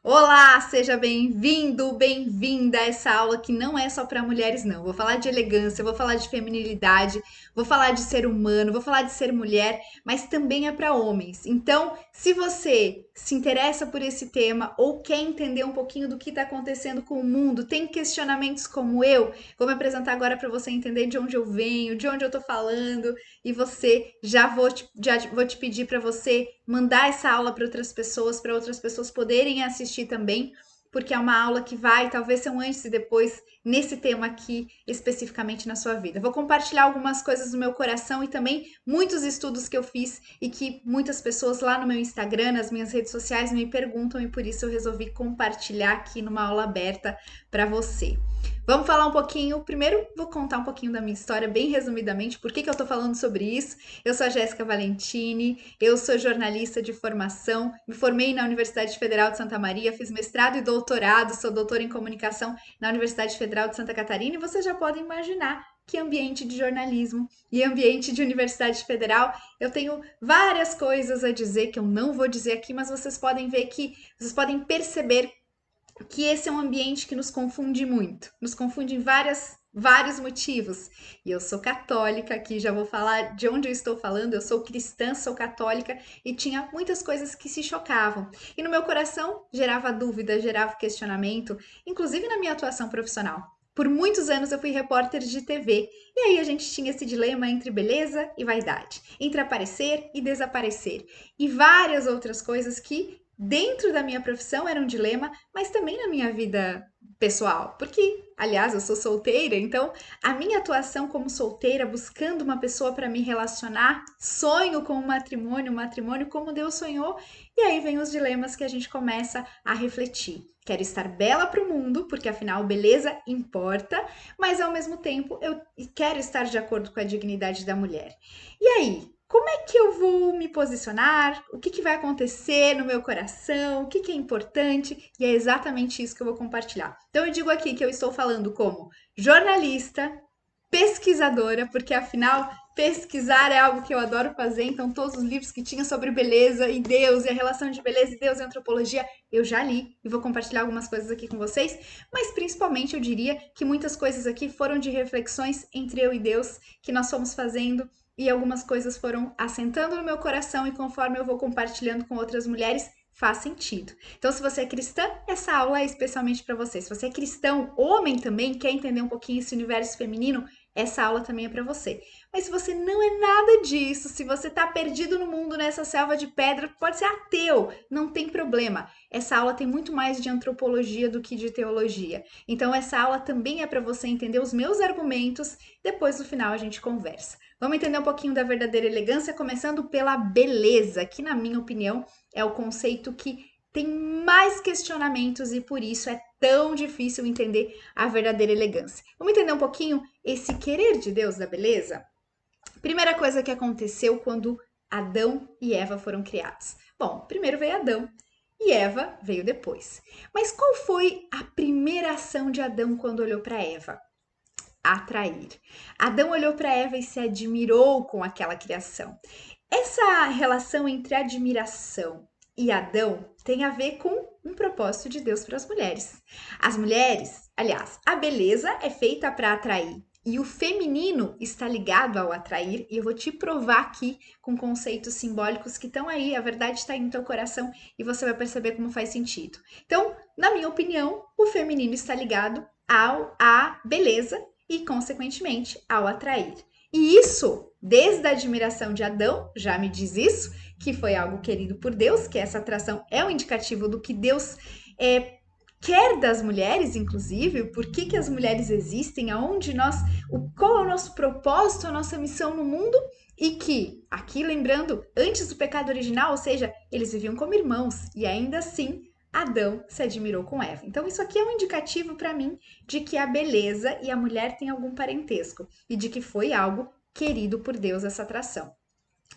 Olá, seja bem-vindo, bem-vinda a essa aula que não é só para mulheres, não. Vou falar de elegância, vou falar de feminilidade, vou falar de ser humano, vou falar de ser mulher, mas também é para homens. Então, se você se interessa por esse tema ou quer entender um pouquinho do que está acontecendo com o mundo, tem questionamentos como eu, vou me apresentar agora para você entender de onde eu venho, de onde eu estou falando, e você já vou te pedir para você mandar essa aula para outras pessoas poderem assistir também, porque é uma aula que vai talvez ser um antes e depois nesse tema aqui especificamente na sua vida. Vou compartilhar algumas coisas do meu coração e também muitos estudos que eu fiz e que muitas pessoas lá no meu Instagram, nas minhas redes sociais me perguntam e por isso eu resolvi compartilhar aqui numa aula aberta para você. Vamos falar um pouquinho. Primeiro, vou contar um pouquinho da minha história, bem resumidamente, por que eu tô falando sobre isso. Eu sou a Jéssica Valentini, eu sou jornalista de formação, me formei na Universidade Federal de Santa Maria, fiz mestrado e doutorado, sou doutora em comunicação na Universidade Federal de Santa Catarina, e vocês já podem imaginar que ambiente de jornalismo e ambiente de Universidade Federal, eu tenho várias coisas a dizer que eu não vou dizer aqui, mas vocês podem ver que, vocês podem perceber que esse é um ambiente que nos confunde muito, nos confunde em vários motivos. E eu sou católica, aqui já vou falar de onde eu estou falando, eu sou cristã, sou católica e tinha muitas coisas que se chocavam. E no meu coração gerava dúvida, gerava questionamento, inclusive na minha atuação profissional. Por muitos anos eu fui repórter de TV, e aí a gente tinha esse dilema entre beleza e vaidade, entre aparecer e desaparecer, e várias outras coisas que dentro da minha profissão era um dilema, mas também na minha vida pessoal, porque, aliás, eu sou solteira, então a minha atuação como solteira, buscando uma pessoa para me relacionar, sonho com um matrimônio como Deus sonhou, e aí vem os dilemas que a gente começa a refletir. Quero estar bela para o mundo, porque afinal beleza importa, mas ao mesmo tempo eu quero estar de acordo com a dignidade da mulher. E aí, como é que eu vou me posicionar? O que vai acontecer no meu coração? O que é importante? E é exatamente isso que eu vou compartilhar. Então, eu digo aqui que eu estou falando como jornalista, pesquisadora, porque afinal, pesquisar é algo que eu adoro fazer. Então, todos os livros que tinha sobre beleza e Deus, e a relação de beleza e Deus e antropologia, eu já li e vou compartilhar algumas coisas aqui com vocês. Mas, principalmente, eu diria que muitas coisas aqui foram de reflexões entre eu e Deus que nós fomos fazendo e algumas coisas foram assentando no meu coração e conforme eu vou compartilhando com outras mulheres, faz sentido. Então, se você é cristã, essa aula é especialmente para você. Se você é cristão, homem também, quer entender um pouquinho esse universo feminino, essa aula também é para você. Mas se você não é nada disso, se você está perdido no mundo nessa selva de pedra, pode ser ateu, não tem problema. Essa aula tem muito mais de antropologia do que de teologia. Então essa aula também é para você entender os meus argumentos, depois no final a gente conversa. Vamos entender um pouquinho da verdadeira elegância, começando pela beleza, que na minha opinião é o conceito que tem mais questionamentos e por isso é tão difícil entender a verdadeira elegância. Vamos entender um pouquinho esse querer de Deus da beleza? Primeira coisa que aconteceu quando Adão e Eva foram criados. Bom, primeiro veio Adão e Eva veio depois. Mas qual foi a primeira ação de Adão quando olhou para Eva? Atrair. Adão olhou para Eva e se admirou com aquela criação. Essa relação entre admiração e Adão tem a ver com um propósito de Deus para as mulheres. As mulheres, aliás, a beleza é feita para atrair. E o feminino está ligado ao atrair, e eu vou te provar aqui com conceitos simbólicos que estão aí, a verdade está aí no teu coração e você vai perceber como faz sentido. Então, na minha opinião, o feminino está ligado à beleza e, consequentemente, ao atrair. E isso, desde a admiração de Adão, já me diz isso, que foi algo querido por Deus, que essa atração é um indicativo do que Deus quer das mulheres, inclusive, por que as mulheres existem, aonde nós, qual é o nosso propósito, a nossa missão no mundo, e que, aqui lembrando, antes do pecado original, ou seja, eles viviam como irmãos, e ainda assim Adão se admirou com Eva. Então, isso aqui é um indicativo para mim de que a beleza e a mulher têm algum parentesco e de que foi algo querido por Deus essa atração.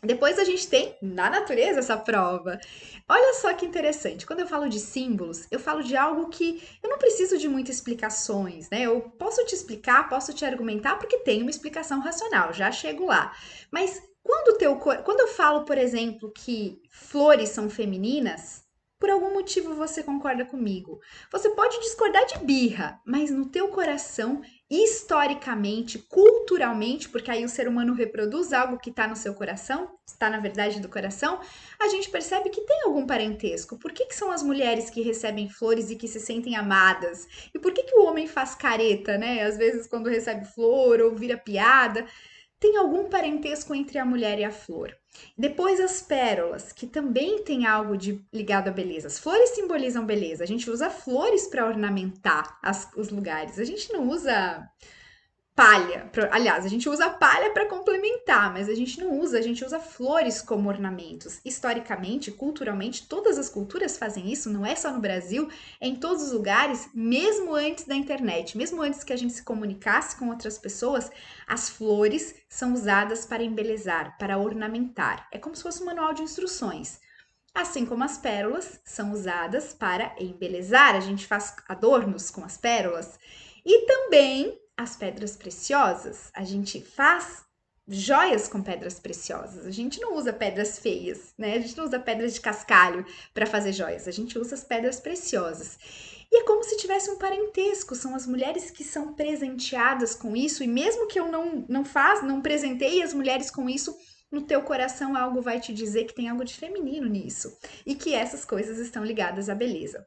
Depois a gente tem na natureza essa prova. Olha só que interessante. Quando eu falo de símbolos, eu falo de algo que eu não preciso de muitas explicações, né? Eu posso te explicar, posso te argumentar porque tem uma explicação racional, já chego lá. Mas quando eu falo, por exemplo, que flores são femininas, por algum motivo você concorda comigo. Você pode discordar de birra, mas no teu coração, historicamente, culturalmente, porque aí o ser humano reproduz algo que está no seu coração, está na verdade do coração, a gente percebe que tem algum parentesco. Por que são as mulheres que recebem flores e que se sentem amadas? E por que o homem faz careta, né? Às vezes quando recebe flor ou vira piada, tem algum parentesco entre a mulher e a flor. Depois as pérolas, que também tem algo ligado à beleza. As flores simbolizam beleza. A gente usa flores para ornamentar os lugares. A gente não usa palha. Aliás, a gente usa palha para complementar, mas a gente usa flores como ornamentos. Historicamente, culturalmente, todas as culturas fazem isso, não é só no Brasil, é em todos os lugares, mesmo antes da internet, mesmo antes que a gente se comunicasse com outras pessoas, as flores são usadas para embelezar, para ornamentar. É como se fosse um manual de instruções. Assim como as pérolas são usadas para embelezar, a gente faz adornos com as pérolas. E também as pedras preciosas, a gente faz joias com pedras preciosas. A gente não usa pedras feias, né? A gente não usa pedras de cascalho para fazer joias, a gente usa as pedras preciosas. E é como se tivesse um parentesco, são as mulheres que são presenteadas com isso, e mesmo que eu não presenteie as mulheres com isso, no teu coração algo vai te dizer que tem algo de feminino nisso e que essas coisas estão ligadas à beleza.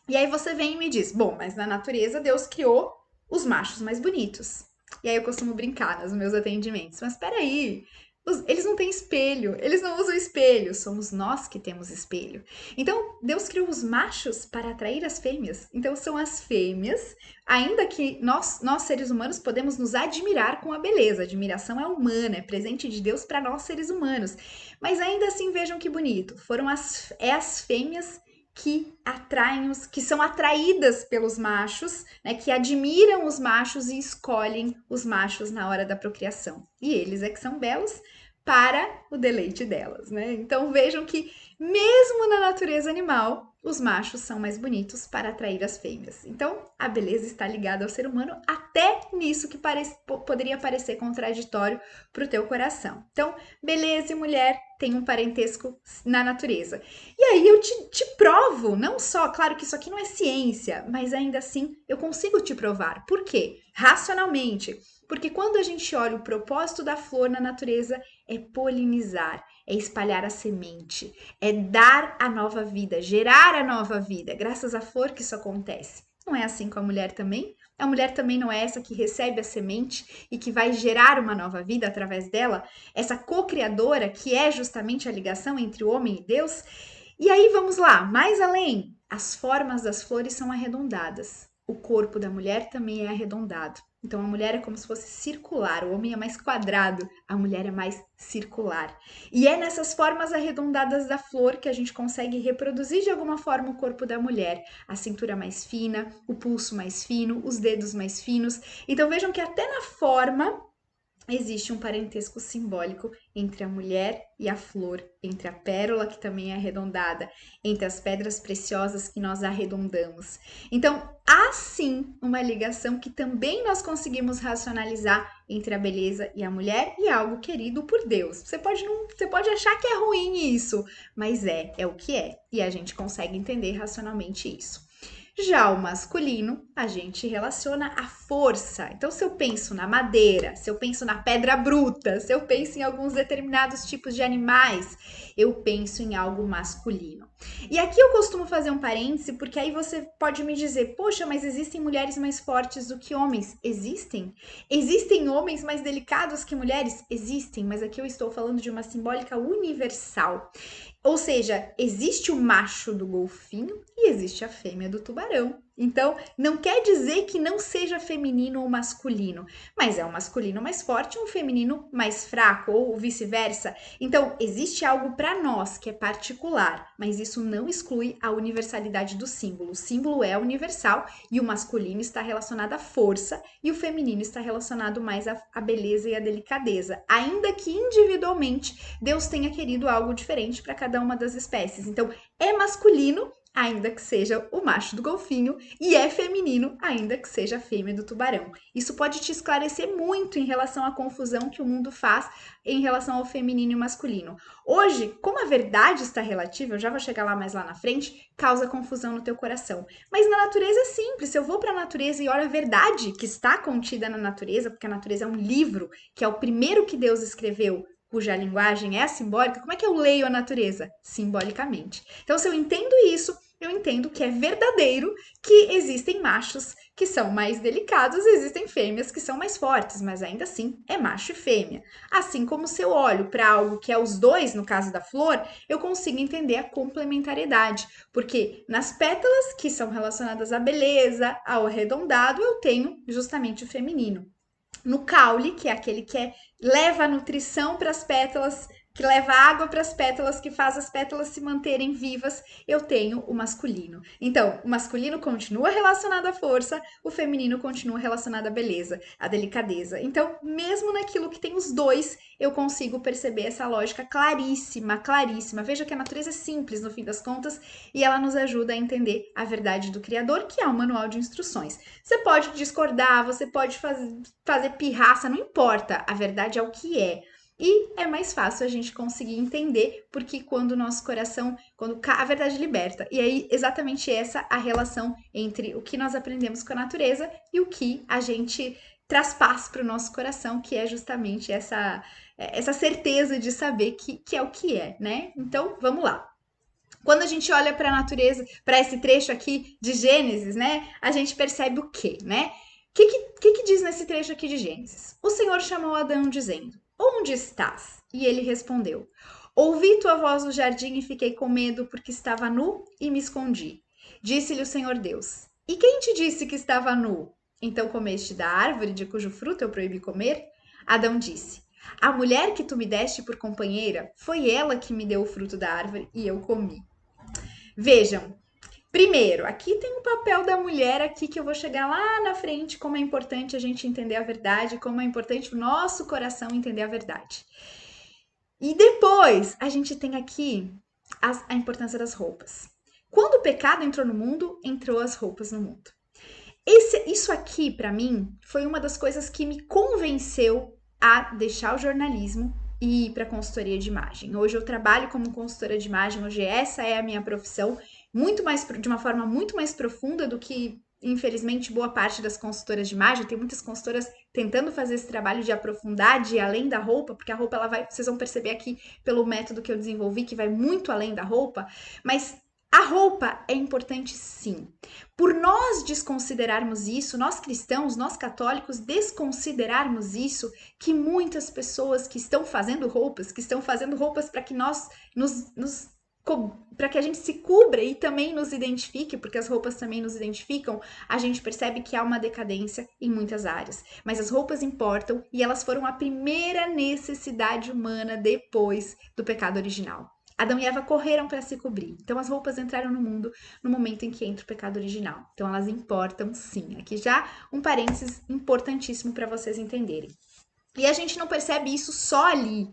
E aí você vem e me diz, bom, mas na natureza Deus criou os machos mais bonitos. E aí eu costumo brincar nos meus atendimentos, mas peraí, eles não têm espelho, eles não usam espelho, somos nós que temos espelho. Então, Deus criou os machos para atrair as fêmeas. Então, são as fêmeas, ainda que nós seres humanos podemos nos admirar com a beleza. A admiração é humana, é presente de Deus para nós seres humanos. Mas ainda assim, vejam que bonito, as fêmeas que atraem que são atraídas pelos machos, né, que admiram os machos e escolhem os machos na hora da procriação. E eles é que são belos para o deleite delas, né? Então vejam que mesmo na natureza animal, os machos são mais bonitos para atrair as fêmeas. Então a beleza está ligada ao ser humano até nisso que poderia parecer contraditório para o teu coração. Então, beleza e mulher tem um parentesco na natureza. E aí eu te provo, não só, claro que isso aqui não é ciência, mas ainda assim eu consigo te provar. Por quê? Racionalmente. Porque quando a gente olha o propósito da flor na natureza é polinizar, é espalhar a semente, é dar a nova vida, gerar a nova vida. Graças à flor que isso acontece. Não é assim com a mulher também? A mulher também não é essa que recebe a semente e que vai gerar uma nova vida através dela? Essa co-criadora que é justamente a ligação entre o homem e Deus? E aí vamos lá, mais além, as formas das flores são arredondadas. O corpo da mulher também é arredondado. Então a mulher é como se fosse circular, o homem é mais quadrado, a mulher é mais circular. E é nessas formas arredondadas da flor que a gente consegue reproduzir de alguma forma o corpo da mulher. A cintura mais fina, o pulso mais fino, os dedos mais finos. Então vejam que até na forma existe um parentesco simbólico entre a mulher e a flor, entre a pérola, que também é arredondada, entre as pedras preciosas que nós arredondamos. Então, há sim uma ligação que também nós conseguimos racionalizar entre a beleza e a mulher e algo querido por Deus. Você pode achar que é ruim isso, mas é o que é, e a gente consegue entender racionalmente isso. Já o masculino, a gente relaciona a força. Então, se eu penso na madeira, se eu penso na pedra bruta, se eu penso em alguns determinados tipos de animais, eu penso em algo masculino. E aqui eu costumo fazer um parêntese, porque aí você pode me dizer, poxa, mas existem mulheres mais fortes do que homens? Existem. Existem homens mais delicados que mulheres? Existem, mas aqui eu estou falando de uma simbólica universal. Ou seja, existe o macho do golfinho e existe a fêmea do tubarão. Então, não quer dizer que não seja feminino ou masculino, mas é um masculino mais forte e um feminino mais fraco, ou vice-versa. Então, existe algo para nós que é particular, mas isso não exclui a universalidade do símbolo. O símbolo é universal e o masculino está relacionado à força e o feminino está relacionado mais à beleza e à delicadeza, ainda que individualmente Deus tenha querido algo diferente para cada uma das espécies. Então, é masculino ainda que seja o macho do golfinho, e é feminino, ainda que seja a fêmea do tubarão. Isso pode te esclarecer muito em relação à confusão que o mundo faz em relação ao feminino e masculino. Hoje, como a verdade está relativa, eu já vou chegar lá mais lá na frente, causa confusão no teu coração. Mas na natureza é simples, se eu vou para a natureza e olho a verdade que está contida na natureza, porque a natureza é um livro, que é o primeiro que Deus escreveu, cuja linguagem é a simbólica, como é que eu leio a natureza? Simbolicamente. Então, se eu entendo isso, eu entendo que é verdadeiro que existem machos que são mais delicados e existem fêmeas que são mais fortes, mas ainda assim é macho e fêmea. Assim como se eu olho para algo que é os dois, no caso da flor, eu consigo entender a complementariedade, porque nas pétalas que são relacionadas à beleza, ao arredondado, eu tenho justamente o feminino. No caule, que é aquele que leva a nutrição para as pétalas, que leva água para as pétalas, que faz as pétalas se manterem vivas, eu tenho o masculino. Então, o masculino continua relacionado à força, o feminino continua relacionado à beleza, à delicadeza. Então, mesmo naquilo que tem os dois, eu consigo perceber essa lógica claríssima, claríssima. Veja que a natureza é simples no fim das contas e ela nos ajuda a entender a verdade do Criador, que é um manual de instruções. Você pode discordar, você pode fazer pirraça, não importa, a verdade é o que é. E é mais fácil a gente conseguir entender, porque quando o nosso coração, quando a verdade liberta. E aí, exatamente essa a relação entre o que nós aprendemos com a natureza e o que a gente traz paz para o nosso coração, que é justamente essa certeza de saber que é o que é, né? Então, vamos lá. Quando a gente olha para a natureza, para esse trecho aqui de Gênesis, né? A gente percebe o quê, né? O que diz nesse trecho aqui de Gênesis? O Senhor chamou Adão dizendo: Onde estás? E ele respondeu: Ouvi tua voz no jardim e fiquei com medo porque estava nu e me escondi. Disse-lhe o Senhor Deus: E quem te disse que estava nu? Então comeste da árvore de cujo fruto eu proibi comer? Adão disse: A mulher que tu me deste por companheira, foi ela que me deu o fruto da árvore e eu comi. Vejam, primeiro, aqui tem um papel da mulher aqui que eu vou chegar lá na frente, como é importante a gente entender a verdade, como é importante o nosso coração entender a verdade. E depois, a gente tem aqui a importância das roupas. Quando o pecado entrou no mundo, entrou as roupas no mundo. Isso aqui, para mim, foi uma das coisas que me convenceu a deixar o jornalismo e ir para consultoria de imagem. Hoje eu trabalho como consultora de imagem, hoje essa é a minha profissão, muito mais de uma forma muito mais profunda do que, infelizmente, boa parte das consultoras de imagem. Tem muitas consultoras tentando fazer esse trabalho de aprofundar, de ir além da roupa, porque a roupa ela vai, vocês vão perceber aqui pelo método que eu desenvolvi que vai muito além da roupa, mas a roupa é importante sim. Por nós desconsiderarmos isso, nós cristãos, nós católicos desconsiderarmos isso, que muitas pessoas que estão fazendo roupas para que nós para que a gente se cubra e também nos identifique, porque as roupas também nos identificam, a gente percebe que há uma decadência em muitas áreas. Mas as roupas importam e elas foram a primeira necessidade humana depois do pecado original. Adão e Eva correram para se cobrir. Então as roupas entraram no mundo no momento em que entra o pecado original. Então elas importam sim. Aqui já um parênteses importantíssimo para vocês entenderem. E a gente não percebe isso só ali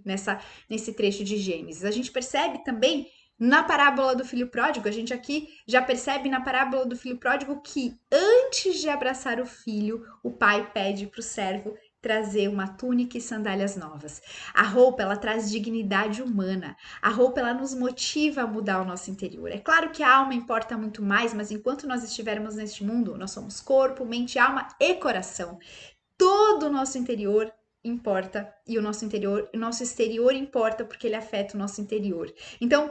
nesse trecho de Gênesis. A gente percebe também na parábola do filho pródigo. A gente aqui já percebe na parábola do filho pródigo que antes de abraçar o filho, o pai pede para o servo trazer uma túnica e sandálias novas. A roupa, ela traz dignidade humana. A roupa, ela nos motiva a mudar o nosso interior. É claro que a alma importa muito mais, mas enquanto nós estivermos neste mundo, nós somos corpo, mente, alma e coração. Todo o nosso interior importa e o nosso exterior importa porque ele afeta o nosso interior. Então,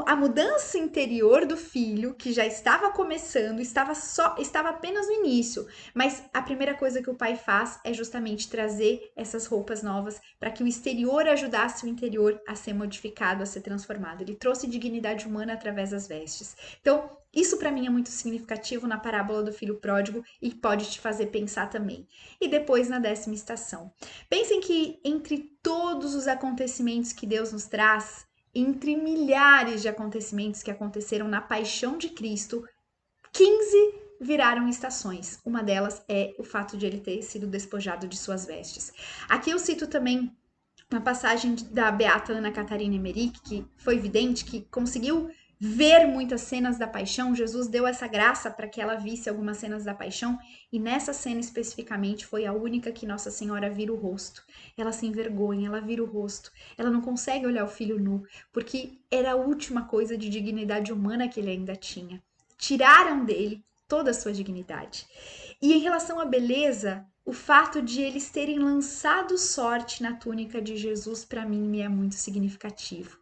a mudança interior do filho, que já estava começando, estava apenas no início, mas a primeira coisa que o pai faz é justamente trazer essas roupas novas para que o exterior ajudasse o interior a ser modificado, a ser transformado. Ele trouxe dignidade humana através das vestes. Então, isso para mim é muito significativo na parábola do filho pródigo e pode te fazer pensar também. E depois na 10ª estação. Pensem que entre todos os acontecimentos que Deus nos traz, entre milhares de acontecimentos que aconteceram na paixão de Cristo, 15 viraram estações. Uma delas é o fato de ele ter sido despojado de suas vestes. Aqui eu cito também uma passagem da beata Ana Catarina Emmerich, que foi vidente, que conseguiu ver muitas cenas da paixão. Jesus deu essa graça para que ela visse algumas cenas da paixão, e nessa cena especificamente foi a única que Nossa Senhora vira o rosto. Ela se envergonha, ela vira o rosto. Ela não consegue olhar o filho nu, porque era a última coisa de dignidade humana que ele ainda tinha. Tiraram dele toda a sua dignidade. E em relação à beleza, o fato de eles terem lançado sorte na túnica de Jesus, para mim, me é muito significativo.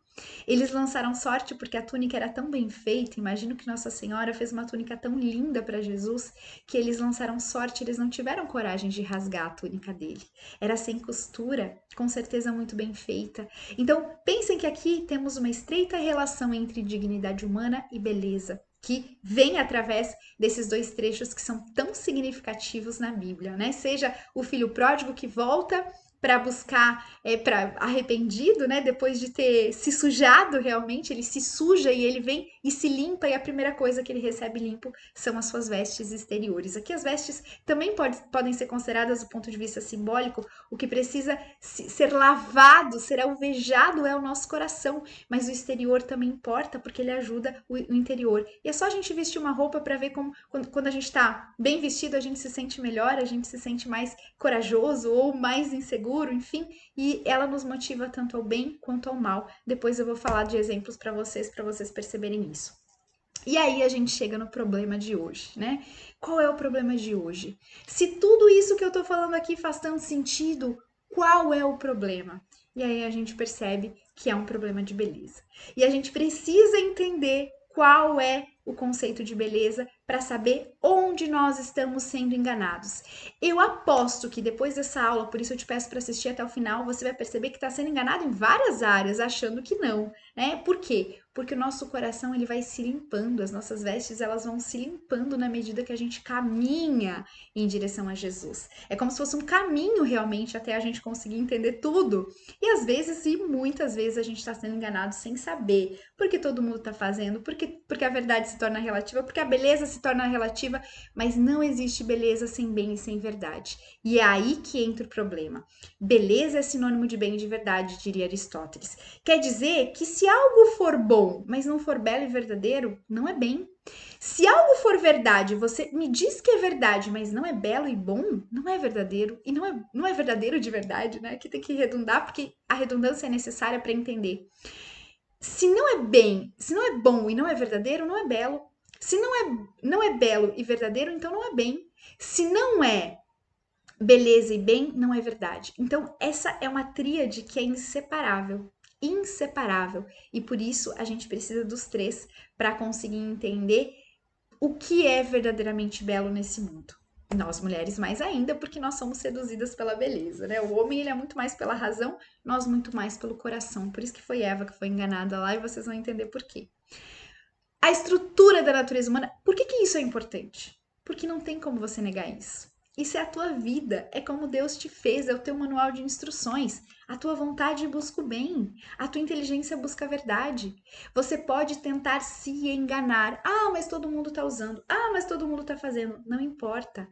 Eles lançaram sorte porque a túnica era tão bem feita. Imagino que Nossa Senhora fez uma túnica tão linda para Jesus que eles lançaram sorte, eles não tiveram coragem de rasgar a túnica dele. Era sem costura, com certeza muito bem feita. Então, pensem que aqui temos uma estreita relação entre dignidade humana e beleza, que vem através desses dois trechos que são tão significativos na Bíblia, né? Seja o filho pródigo que volta para buscar, para arrependido, né? Depois de ter se sujado realmente, ele se suja e ele vem e se limpa, e a primeira coisa que ele recebe limpo são as suas vestes exteriores. Aqui as vestes também podem ser consideradas do ponto de vista simbólico. O que precisa ser lavado, ser alvejado é o nosso coração, mas o exterior também importa porque ele ajuda o interior. E é só a gente vestir uma roupa para ver como quando a gente está bem vestido, a gente se sente melhor, a gente se sente mais corajoso ou mais inseguro, enfim, e ela nos motiva tanto ao bem quanto ao mal. Depois eu vou falar de exemplos para vocês perceberem isso. E aí a gente chega no problema de hoje, né? Qual é o problema de hoje? Se tudo isso que eu tô falando aqui faz tanto sentido, qual é o problema? E aí a gente percebe que é um problema de beleza. E a gente precisa entender qual é o conceito de beleza para saber onde nós estamos sendo enganados. Eu aposto que depois dessa aula, por isso eu te peço para assistir até o final, você vai perceber que está sendo enganado em várias áreas, achando que não, né? Por quê? Porque o nosso coração ele vai se limpando, as nossas vestes elas vão se limpando na medida que a gente caminha em direção a Jesus. É como se fosse um caminho realmente até a gente conseguir entender tudo. E às vezes, e muitas vezes, a gente está sendo enganado sem saber, porque todo mundo está fazendo, porque a verdade se torna relativa, porque a beleza se torna relativa, mas não existe beleza sem bem e sem verdade. E é aí que entra o problema. Beleza é sinônimo de bem e de verdade, diria Aristóteles. Quer dizer que se algo for bom, mas não for belo e verdadeiro, não é bem. Se algo for verdade, você me diz que é verdade, mas não é belo e bom, não é verdadeiro. E não é verdadeiro de verdade, né? Que tem que redundar, porque a redundância é necessária para entender. Se não é bem, se não é bom e não é verdadeiro, não é belo. Se não é belo e verdadeiro, então não é bem. Se não é beleza e bem, não é verdade. Então, essa é uma tríade que é inseparável. Inseparável. E por isso a gente precisa dos três para conseguir entender o que é verdadeiramente belo nesse mundo. Nós mulheres mais ainda, porque nós somos seduzidas pela beleza, né? O homem ele é muito mais pela razão, nós muito mais pelo coração. Por isso que foi Eva que foi enganada lá e vocês vão entender por quê. A estrutura da natureza humana, por que isso é importante? Porque não tem como você negar isso. Isso é a tua vida, é como Deus te fez, é o teu manual de instruções. A tua vontade busca o bem, a tua inteligência busca a verdade. Você pode tentar se enganar. Ah, mas todo mundo tá usando. Ah, mas todo mundo tá fazendo. Não importa.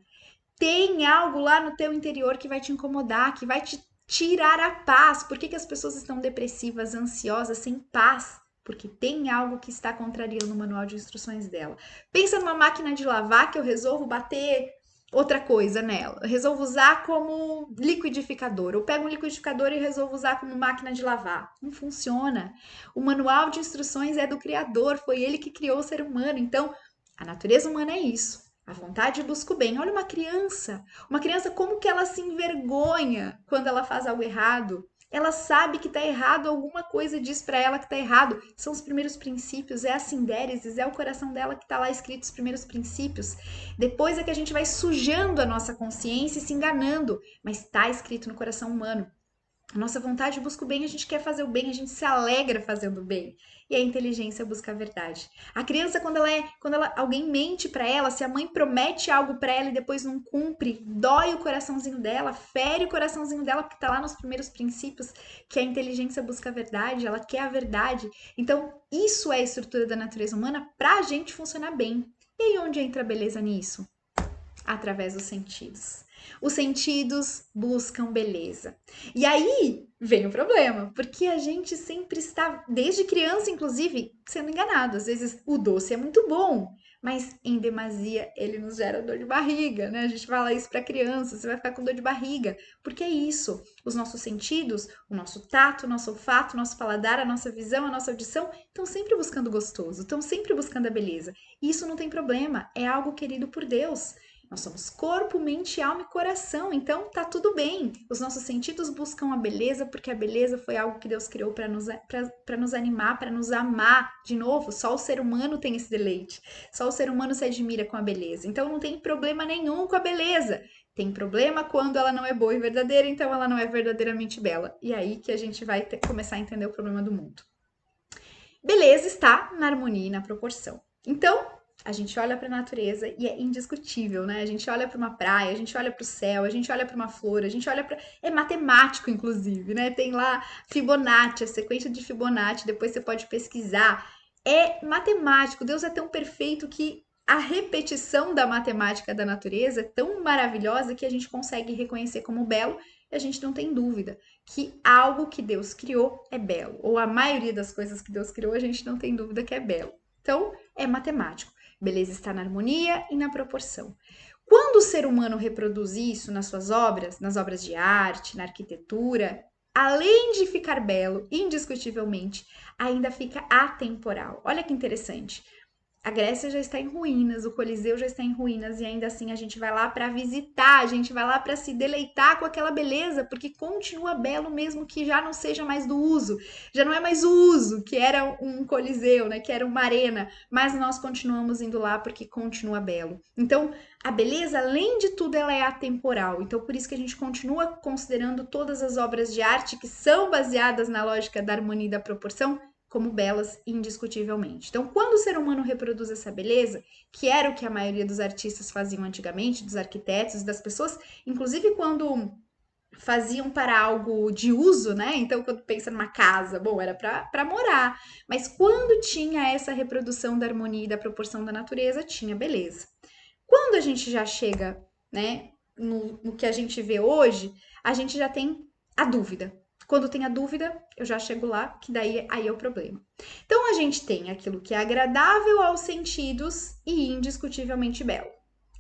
Tem algo lá no teu interior que vai te incomodar, que vai te tirar a paz. Por que as pessoas estão depressivas, ansiosas, sem paz? Porque tem algo que está contrariando o manual de instruções dela. Pensa numa máquina de lavar que eu resolvo bater outra coisa nela. Eu resolvo usar como liquidificador. Eu pego um liquidificador e resolvo usar como máquina de lavar. Não funciona. O manual de instruções é do Criador, foi ele que criou o ser humano. Então, a natureza humana é isso. A vontade busca o bem. Olha uma criança. Uma criança, como que ela se envergonha quando ela faz algo errado? Ela sabe que tá errado, alguma coisa diz para ela que tá errado. São os primeiros princípios, é a sindéresis, é o coração dela que tá lá escrito os primeiros princípios. Depois é que a gente vai sujando a nossa consciência e se enganando, mas tá escrito no coração humano. A nossa vontade busca o bem, a gente quer fazer o bem, a gente se alegra fazendo o bem. E a inteligência busca a verdade. A criança, alguém mente para ela, se a mãe promete algo para ela e depois não cumpre, dói o coraçãozinho dela, fere o coraçãozinho dela, porque tá lá nos primeiros princípios que a inteligência busca a verdade, ela quer a verdade. Então, isso é a estrutura da natureza humana pra gente funcionar bem. E aí onde entra a beleza nisso? Através dos sentidos. Os sentidos buscam beleza. E aí vem o problema, porque a gente sempre está, desde criança, inclusive, sendo enganado. Às vezes o doce é muito bom, mas em demasia ele nos gera dor de barriga, né? A gente fala isso para criança, você vai ficar com dor de barriga, porque é isso. Os nossos sentidos, o nosso tato, o nosso olfato, o nosso paladar, a nossa visão, a nossa audição, estão sempre buscando o gostoso, estão sempre buscando a beleza. E isso não tem problema, é algo querido por Deus. Nós somos corpo, mente, alma e coração, então tá tudo bem. Os nossos sentidos buscam a beleza, porque a beleza foi algo que Deus criou para nos animar, para nos amar. De novo, só o ser humano tem esse deleite. Só o ser humano se admira com a beleza. Então não tem problema nenhum com a beleza. Tem problema quando ela não é boa e verdadeira, então ela não é verdadeiramente bela. E aí que a gente vai começar a entender o problema do mundo. Beleza está na harmonia e na proporção. Então, a gente olha para a natureza e é indiscutível, né? A gente olha para uma praia, a gente olha para o céu, a gente olha para uma flor, a gente olha para. É matemático, inclusive, né? Tem lá Fibonacci, a sequência de Fibonacci, depois você pode pesquisar. É matemático. Deus é tão perfeito que a repetição da matemática da natureza é tão maravilhosa que a gente consegue reconhecer como belo e a gente não tem dúvida que algo que Deus criou é belo, ou a maioria das coisas que Deus criou a gente não tem dúvida que é belo. Então, é matemático. Beleza está na harmonia e na proporção. Quando o ser humano reproduz isso nas suas obras, nas obras de arte, na arquitetura, além de ficar belo, indiscutivelmente, ainda fica atemporal. Olha que interessante. A Grécia já está em ruínas, o Coliseu já está em ruínas e ainda assim a gente vai lá para visitar, a gente vai lá para se deleitar com aquela beleza, porque continua belo mesmo que já não seja mais do uso. Já não é mais o uso, que era um Coliseu, né, que era uma arena, mas nós continuamos indo lá porque continua belo. Então, a beleza, além de tudo, ela é atemporal. Então, por isso que a gente continua considerando todas as obras de arte que são baseadas na lógica da harmonia e da proporção como belas indiscutivelmente. Então, quando o ser humano reproduz essa beleza, que era o que a maioria dos artistas faziam antigamente, dos arquitetos, das pessoas, inclusive quando faziam para algo de uso, né? Então, quando pensa numa casa, bom, era para morar. Mas quando tinha essa reprodução da harmonia e da proporção da natureza, tinha beleza. Quando a gente já chega, né, no que a gente vê hoje, a gente já tem a dúvida. Quando tem a dúvida, eu já chego lá, que daí aí é o problema. Então a gente tem aquilo que é agradável aos sentidos e indiscutivelmente belo.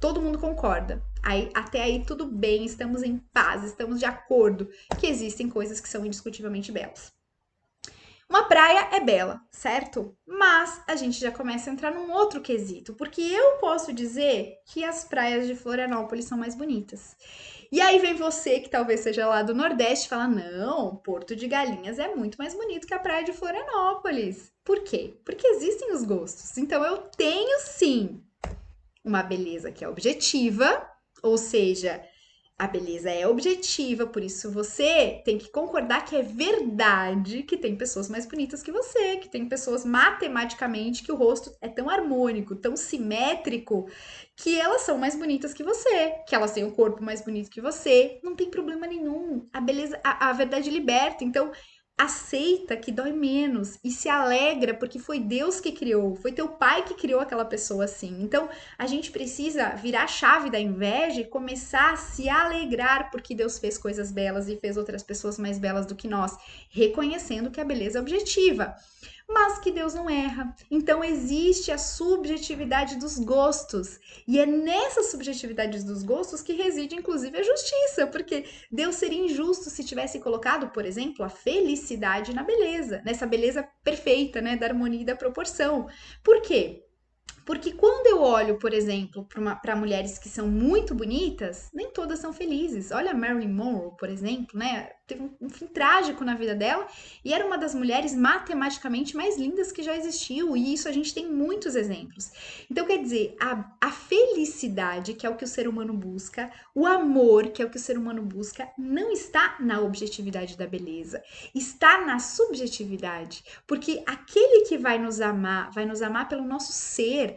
Todo mundo concorda. Aí, até aí tudo bem, estamos em paz, estamos de acordo que existem coisas que são indiscutivelmente belas. Uma praia é bela, certo? Mas a gente já começa a entrar num outro quesito, porque eu posso dizer que as praias de Florianópolis são mais bonitas. E aí vem você, que talvez seja lá do Nordeste, e fala: não, Porto de Galinhas é muito mais bonito que a praia de Florianópolis. Por quê? Porque existem os gostos. Então eu tenho sim uma beleza que é objetiva, ou seja, a beleza é objetiva, por isso você tem que concordar que é verdade que tem pessoas mais bonitas que você, que tem pessoas matematicamente que o rosto é tão harmônico, tão simétrico, que elas são mais bonitas que você, que elas têm o corpo mais bonito que você. Não tem problema nenhum. A beleza, a verdade liberta. Então, aceita que dói menos e se alegra porque foi Deus que criou, foi teu pai que criou aquela pessoa assim. Então, a gente precisa virar a chave da inveja e começar a se alegrar porque Deus fez coisas belas e fez outras pessoas mais belas do que nós, reconhecendo que a beleza é objetiva, mas que Deus não erra. Então existe a subjetividade dos gostos. E é nessa subjetividade dos gostos que reside inclusive a justiça, porque Deus seria injusto se tivesse colocado, por exemplo, a felicidade na beleza, nessa beleza perfeita, né, da harmonia e da proporção. Por quê? Porque quando eu olho, por exemplo, para mulheres que são muito bonitas, nem todas são felizes. Olha a Marilyn Monroe, por exemplo, né? Teve um fim trágico na vida dela e era uma das mulheres matematicamente mais lindas que já existiu, e isso a gente tem muitos exemplos. Então, quer dizer, a felicidade, que é o que o ser humano busca, o amor, que é o que o ser humano busca, não está na objetividade da beleza, está na subjetividade. Porque aquele que vai nos amar pelo nosso ser,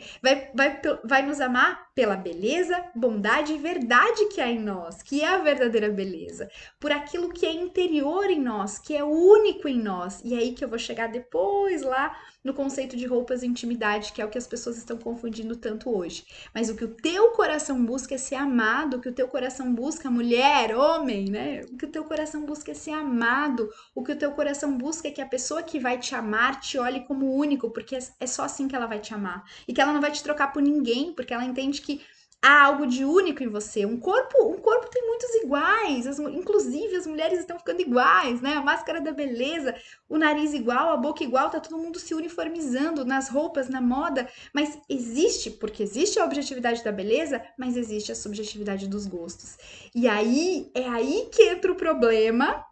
vai nos amar pela beleza, bondade e verdade que há em nós, que é a verdadeira beleza, por aquilo que é interior em nós, que é único em nós. E é aí que eu vou chegar depois lá no conceito de roupas e intimidade, que é o que as pessoas estão confundindo tanto hoje. Mas o que o teu coração busca é ser amado, o que o teu coração busca, mulher, homem, né? O que o teu coração busca é ser amado, o que o teu coração busca é que a pessoa que vai te amar te olhe como único, porque é só assim que ela vai te amar. E que ela não vai te trocar por ninguém, porque ela entende que há algo de único em você. Um corpo tem muitos iguais, inclusive as mulheres estão ficando iguais, né? A máscara da beleza, o nariz igual, a boca igual, tá todo mundo se uniformizando nas roupas, na moda, mas existe, porque existe a objetividade da beleza, mas existe a subjetividade dos gostos. E aí é aí que entra o problema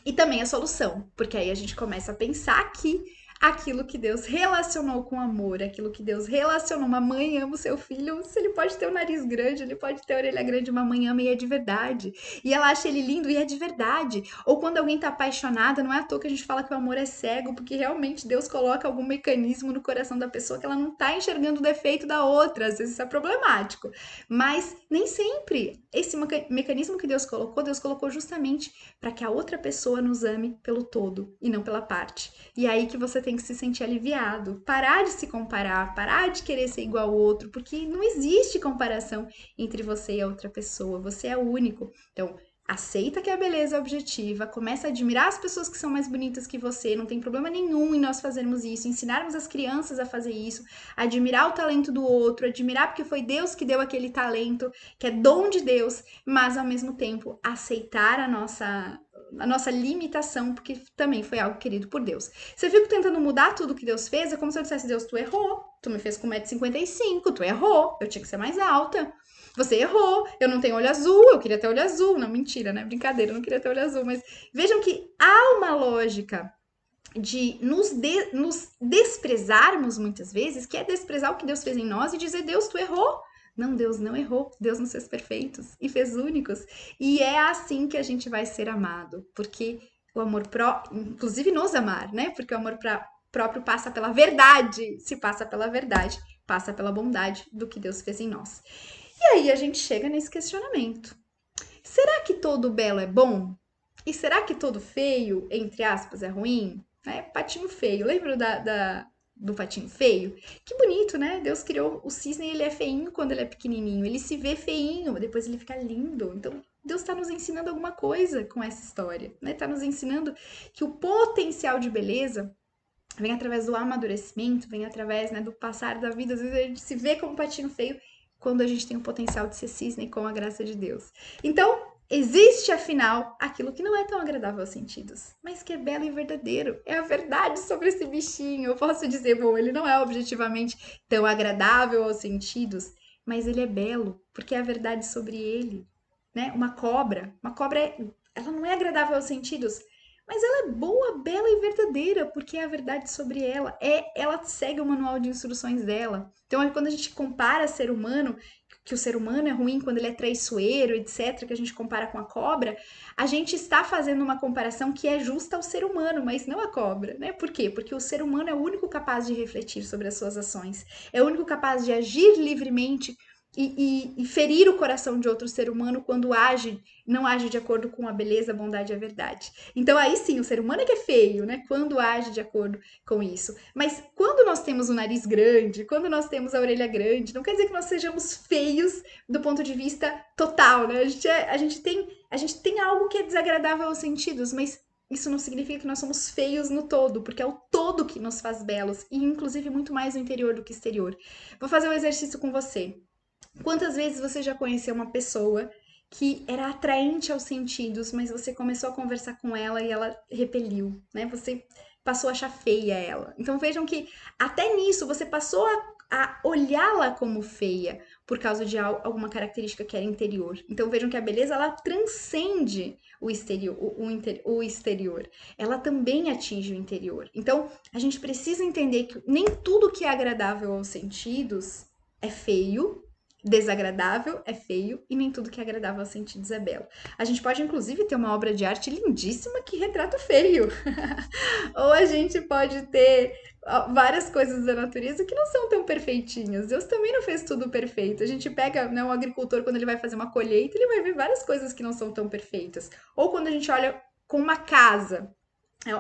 e também a solução, porque aí a gente começa a pensar que aquilo que Deus relacionou com amor, aquilo que Deus relacionou, uma mãe ama o seu filho, se ele pode ter o nariz grande, ele pode ter a orelha grande, uma mãe ama e é de verdade. E ela acha ele lindo e é de verdade. Ou quando alguém tá apaixonada, não é à toa que a gente fala que o amor é cego, porque realmente Deus coloca algum mecanismo no coração da pessoa que ela não tá enxergando o defeito da outra, às vezes isso é problemático. Mas nem sempre esse mecanismo que Deus colocou justamente para que a outra pessoa nos ame pelo todo e não pela parte. E é aí que você tem que se sentir aliviado, parar de se comparar, parar de querer ser igual ao outro, porque não existe comparação entre você e a outra pessoa, você é único. Então, aceita que a beleza é objetiva, começa a admirar as pessoas que são mais bonitas que você, não tem problema nenhum em nós fazermos isso, ensinarmos as crianças a fazer isso, admirar o talento do outro, admirar porque foi Deus que deu aquele talento, que é dom de Deus, mas ao mesmo tempo aceitar a nossa limitação, porque também foi algo querido por Deus. Se eu fico tentando mudar tudo que Deus fez, é como se eu dissesse, Deus, tu errou. Tu me fez com 1,55 m, tu errou. Eu tinha que ser mais alta. Você errou. Eu não tenho olho azul, eu queria ter olho azul. Não, mentira, né? Brincadeira, eu não queria ter olho azul. Mas vejam que há uma lógica de nos desprezarmos muitas vezes, que é desprezar o que Deus fez em nós e dizer, Deus, tu errou. Não, Deus não errou. Deus nos fez perfeitos e fez únicos. E é assim que a gente vai ser amado, porque o amor próprio, inclusive nos amar, né? Porque o amor próprio passa pela verdade. Se passa pela verdade, passa pela bondade do que Deus fez em nós. E aí a gente chega nesse questionamento. Será que todo belo é bom? E será que todo feio, entre aspas, é ruim? Né? Patinho feio. Lembra do patinho feio? Que bonito, né? Deus criou o cisne e ele é feinho quando ele é pequenininho. Ele se vê feinho, depois ele fica lindo. Então, Deus está nos ensinando alguma coisa com essa história, né? Está nos ensinando que o potencial de beleza vem através do amadurecimento, vem através, né, do passar da vida. Às vezes a gente se vê como patinho feio quando a gente tem o potencial de ser cisne com a graça de Deus. Então, existe, afinal, aquilo que não é tão agradável aos sentidos, mas que é belo e verdadeiro. É a verdade sobre esse bichinho. Eu posso dizer, bom, ele não é objetivamente tão agradável aos sentidos, mas ele é belo, porque é a verdade sobre ele, né? Uma cobra, ela não é agradável aos sentidos, mas ela é boa, bela e verdadeira, porque é a verdade sobre ela. Ela segue o manual de instruções dela. Então, quando a gente compara ser humano, que o ser humano é ruim quando ele é traiçoeiro, etc., que a gente compara com a cobra, a gente está fazendo uma comparação que é justa ao ser humano, mas não à cobra, né? Por quê? Porque o ser humano é o único capaz de refletir sobre as suas ações, é o único capaz de agir livremente e ferir o coração de outro ser humano quando não age de acordo com a beleza, a bondade e a verdade. Então aí sim, o ser humano é que é feio, né? Quando age de acordo com isso. Mas quando nós temos o nariz grande, quando nós temos a orelha grande, não quer dizer que nós sejamos feios do ponto de vista total, né? A gente tem algo que é desagradável aos sentidos, mas isso não significa que nós somos feios no todo, porque é o todo que nos faz belos, e inclusive muito mais o interior do que o exterior. Vou fazer um exercício com você. Quantas vezes você já conheceu uma pessoa que era atraente aos sentidos, mas você começou a conversar com ela e ela repeliu, né? Você passou a achar feia ela. Então vejam que até nisso você passou a olhá-la como feia por causa de alguma característica que era interior. Então vejam que a beleza ela transcende o exterior, o exterior. Ela também atinge o interior. Então a gente precisa entender que nem tudo que é agradável aos sentidos é feio, desagradável é feio e nem tudo que é agradável aos sentidos é belo. A gente pode, inclusive, ter uma obra de arte lindíssima que retrata o feio. Ou a gente pode ter várias coisas da natureza que não são tão perfeitinhas. Deus também não fez tudo perfeito. A gente pega, né, um agricultor, quando ele vai fazer uma colheita, ele vai ver várias coisas que não são tão perfeitas. Ou quando a gente olha com uma casa.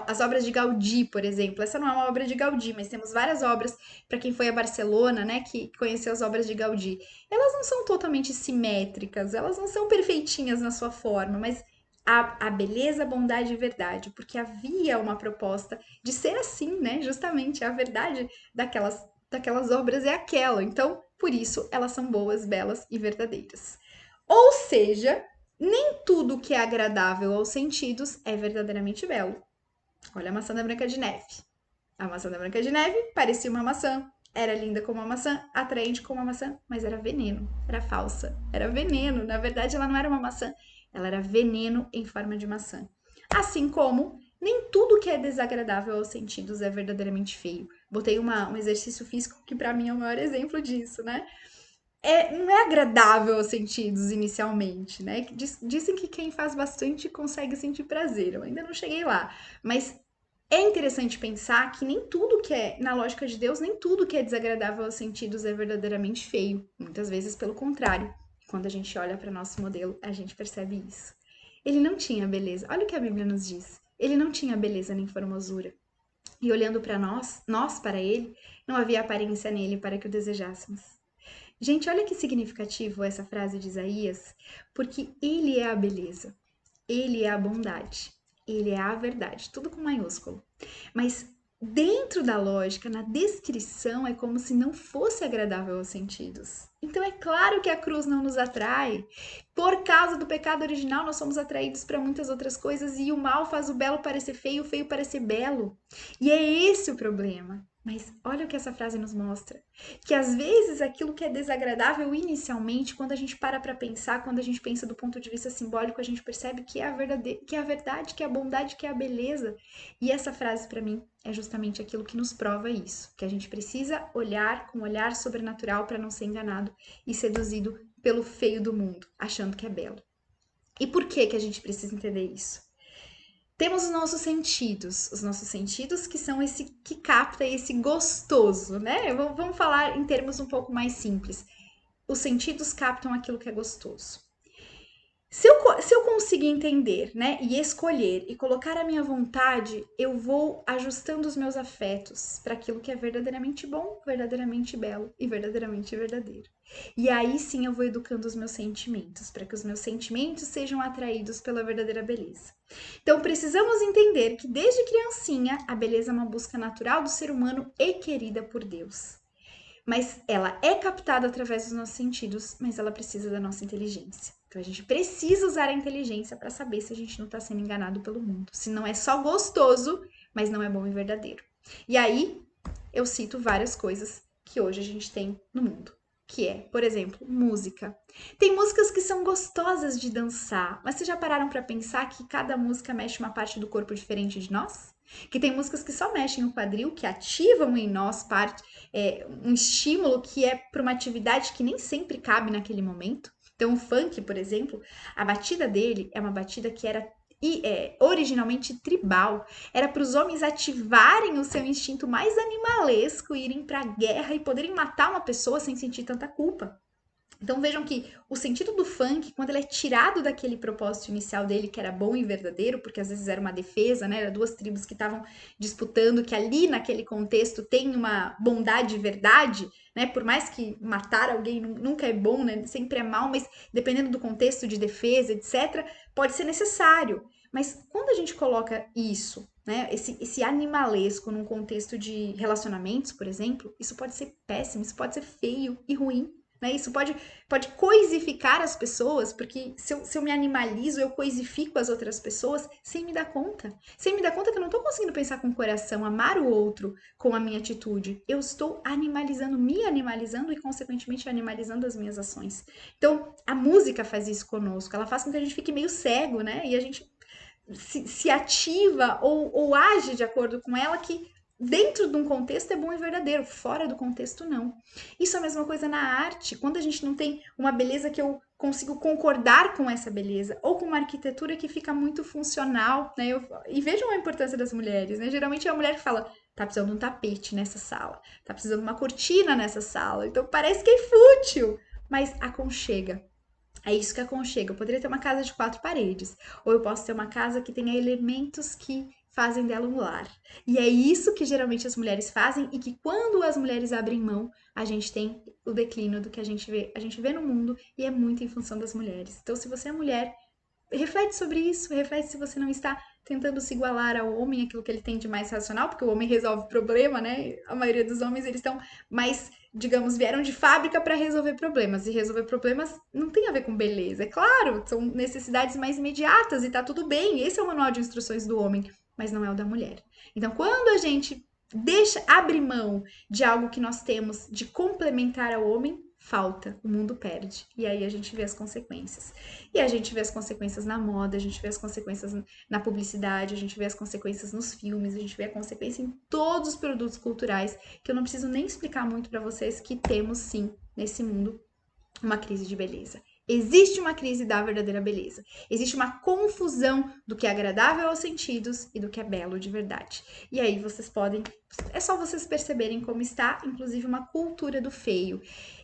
As obras de Gaudí, por exemplo. Essa não é uma obra de Gaudí, mas temos várias obras, para quem foi a Barcelona, né, que conheceu as obras de Gaudí. Elas não são totalmente simétricas, elas não são perfeitinhas na sua forma, mas a beleza, a bondade e verdade, porque havia uma proposta de ser assim, né? Justamente a verdade daquelas obras é aquela. Então, por isso, elas são boas, belas e verdadeiras. Ou seja, nem tudo que é agradável aos sentidos é verdadeiramente belo. Olha a maçã da Branca de Neve. A maçã da Branca de Neve parecia uma maçã, era linda como uma maçã, atraente como uma maçã, mas era veneno, era falsa, era veneno. Na verdade, ela não era uma maçã, ela era veneno em forma de maçã. Assim como nem tudo que é desagradável aos sentidos é verdadeiramente feio. Botei um exercício físico que para mim é o maior exemplo disso, né? Não é agradável aos sentidos inicialmente, né? Dizem que quem faz bastante consegue sentir prazer. Eu ainda não cheguei lá, mas é interessante pensar que nem tudo que é, na lógica de Deus, nem tudo que é desagradável aos sentidos é verdadeiramente feio. Muitas vezes, pelo contrário. Quando a gente olha para nosso modelo, a gente percebe isso. Ele não tinha beleza. Olha o que a Bíblia nos diz. Ele não tinha beleza nem formosura. E olhando para nós para ele, não havia aparência nele para que o desejássemos. Gente, olha que significativo essa frase de Isaías, porque ele é a beleza, ele é a bondade, ele é a verdade, tudo com maiúsculo. Mas dentro da lógica, na descrição, é como se não fosse agradável aos sentidos. Então é claro que a cruz não nos atrai. Por causa do pecado original, nós somos atraídos para muitas outras coisas e o mal faz o belo parecer feio, o feio parecer belo. E é esse o problema. Mas olha o que essa frase nos mostra. Que às vezes aquilo que é desagradável inicialmente, quando a gente para pensar, quando a gente pensa do ponto de vista simbólico, a gente percebe que é a verdade, que é a bondade, que é a beleza. E essa frase para mim é justamente aquilo que nos prova isso, que a gente precisa olhar com um olhar sobrenatural para não ser enganado e seduzido pelo feio do mundo, achando que é belo. E por que a gente precisa entender isso? Temos os nossos sentidos que são esse que capta esse gostoso, né? Vamos falar em termos um pouco mais simples. Os sentidos captam aquilo que é gostoso. Se eu conseguir entender, né, e escolher e colocar a minha vontade, eu vou ajustando os meus afetos para aquilo que é verdadeiramente bom, verdadeiramente belo e verdadeiramente verdadeiro. E aí sim eu vou educando os meus sentimentos, para que os meus sentimentos sejam atraídos pela verdadeira beleza. Então precisamos entender que desde criancinha a beleza é uma busca natural do ser humano e querida por Deus. Mas ela é captada através dos nossos sentidos, mas ela precisa da nossa inteligência. Então a gente precisa usar a inteligência para saber se a gente não está sendo enganado pelo mundo. Se não é só gostoso, mas não é bom e verdadeiro. E aí eu cito várias coisas que hoje a gente tem no mundo. Que é, por exemplo, música. Tem músicas que são gostosas de dançar, mas vocês já pararam para pensar que cada música mexe uma parte do corpo diferente de nós? Que tem músicas que só mexem o quadril, que ativam em nós um estímulo que é para uma atividade que nem sempre cabe naquele momento. Então, o funk, por exemplo, a batida dele é uma batida que era originalmente tribal. Era para os homens ativarem o seu instinto mais animalesco, irem para a guerra e poderem matar uma pessoa sem sentir tanta culpa. Então vejam que o sentido do funk, quando ele é tirado daquele propósito inicial dele, que era bom e verdadeiro, porque às vezes era uma defesa, né? Era duas tribos que estavam disputando, que ali naquele contexto tem uma bondade e verdade, né? Por mais que matar alguém nunca é bom, né? Sempre é mal, mas dependendo do contexto de defesa, etc., pode ser necessário. Mas quando a gente coloca isso, né, esse animalesco num contexto de relacionamentos, por exemplo, isso pode ser péssimo, isso pode ser feio e ruim. Né? Isso pode coisificar as pessoas, porque se eu me animalizo, eu coisifico as outras pessoas sem me dar conta. Sem me dar conta que eu não estou conseguindo pensar com o coração, amar o outro com a minha atitude. Eu estou animalizando, me animalizando e, consequentemente, animalizando as minhas ações. Então, a música faz isso conosco. Ela faz com que a gente fique meio cego, né? E a gente se ativa ou age de acordo com ela, que dentro de um contexto é bom e verdadeiro, fora do contexto não. Isso é a mesma coisa na arte, quando a gente não tem uma beleza que eu consigo concordar com essa beleza, ou com uma arquitetura que fica muito funcional, né? E vejam a importância das mulheres, né? Geralmente é a mulher que fala, tá precisando de um tapete nessa sala, tá precisando de uma cortina nessa sala, então parece que é fútil, mas aconchega. É isso que aconchega. Eu poderia ter uma casa de 4 paredes, ou eu posso ter uma casa que tenha elementos que fazem dela um lar. E é isso que geralmente as mulheres fazem e que quando as mulheres abrem mão, a gente tem o declínio do que a gente vê no mundo e é muito em função das mulheres. Então, se você é mulher, reflete sobre isso, reflete se você não está tentando se igualar ao homem, aquilo que ele tem de mais racional, porque o homem resolve problema, né? A maioria dos homens, eles estão mais, digamos, vieram de fábrica para resolver problemas. E resolver problemas não tem a ver com beleza. É claro, são necessidades mais imediatas e tá tudo bem. Esse é o manual de instruções do homem, mas não é o da mulher. Então, quando a gente abre mão de algo que nós temos de complementar ao homem, falta, o mundo perde. E aí a gente vê as consequências. E a gente vê as consequências na moda, a gente vê as consequências na publicidade, a gente vê as consequências nos filmes, a gente vê a consequência em todos os produtos culturais, que eu não preciso nem explicar muito para vocês que temos sim nesse mundo uma crise de beleza. Existe uma crise da verdadeira beleza. Existe uma confusão do que é agradável aos sentidos e do que é belo de verdade. E aí vocês podem. É só vocês perceberem como está, inclusive, uma cultura do feio.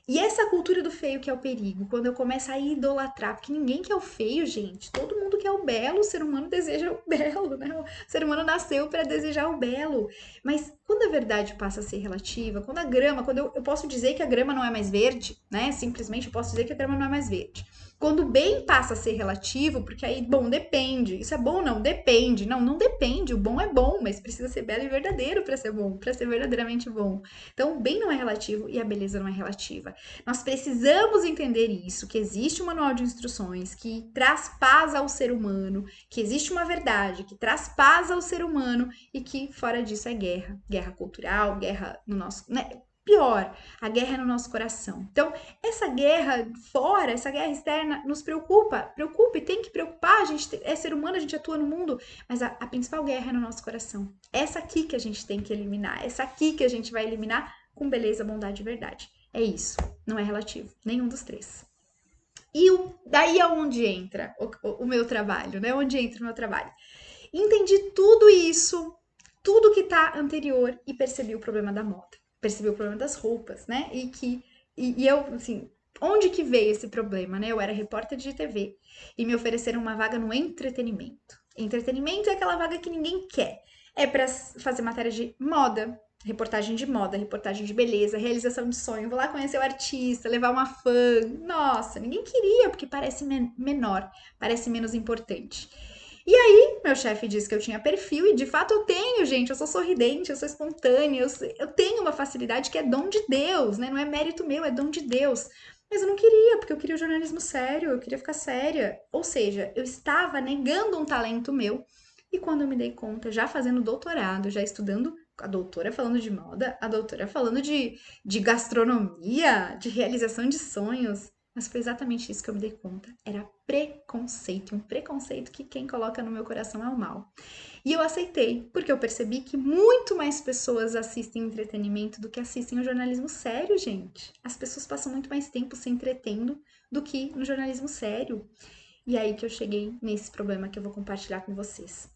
E essa cultura do feio que é o perigo, quando eu começo a idolatrar, porque ninguém quer o feio, gente. Todo mundo quer o belo, o ser humano deseja o belo, né? O ser humano nasceu para desejar o belo. Mas quando a verdade passa a ser relativa, quando a grama, quando eu posso dizer que a grama não é mais verde, né? Simplesmente eu posso dizer que a grama não é mais verde. Quando o bem passa a ser relativo, porque aí, bom, depende. Isso é bom ou não? Depende. Não, não depende. O bom é bom, mas precisa ser belo e verdadeiro para ser bom, para ser verdadeiramente bom. Então, o bem não é relativo e a beleza não é relativa. Nós precisamos entender isso, que existe um manual de instruções que traz paz ao ser humano, que existe uma verdade que traz paz ao ser humano e que fora disso é guerra. Guerra cultural, guerra no nosso, né? Pior, a guerra é no nosso coração. Então, essa guerra fora, essa guerra externa, nos preocupa e tem que preocupar. A gente é ser humano, a gente atua no mundo, mas a principal guerra é no nosso coração. Essa aqui que a gente tem que eliminar, essa aqui que a gente vai eliminar com beleza, bondade e verdade. É isso, não é relativo, nenhum dos três. E daí aonde entra o meu trabalho, né? Onde entra o meu trabalho? Entendi tudo isso, tudo que tá anterior e percebi o problema da moda. Percebi o problema das roupas, né? E eu, assim, onde que veio esse problema, né? Eu era repórter de TV e me ofereceram uma vaga no entretenimento. Entretenimento é aquela vaga que ninguém quer. É para fazer matéria de moda, reportagem de beleza, realização de sonho. Vou lá conhecer o artista, levar uma fã. Nossa, ninguém queria porque parece menor, parece menos importante. E aí, meu chefe disse que eu tinha perfil, e de fato eu tenho, gente. Eu sou sorridente, eu sou espontânea, eu tenho uma facilidade que é dom de Deus, né? Não é mérito meu, é dom de Deus. Mas eu não queria, porque eu queria o jornalismo sério, eu queria ficar séria. Ou seja, eu estava negando um talento meu. E quando eu me dei conta, já fazendo doutorado, já estudando, a doutora falando de moda, a doutora falando de gastronomia, de realização de sonhos, mas foi exatamente isso que eu me dei conta. Era preconceito, um preconceito que quem coloca no meu coração é o mal. E eu aceitei, porque eu percebi que muito mais pessoas assistem entretenimento do que assistem o jornalismo sério, gente. As pessoas passam muito mais tempo se entretendo do que no jornalismo sério. E aí que eu cheguei nesse problema que eu vou compartilhar com vocês.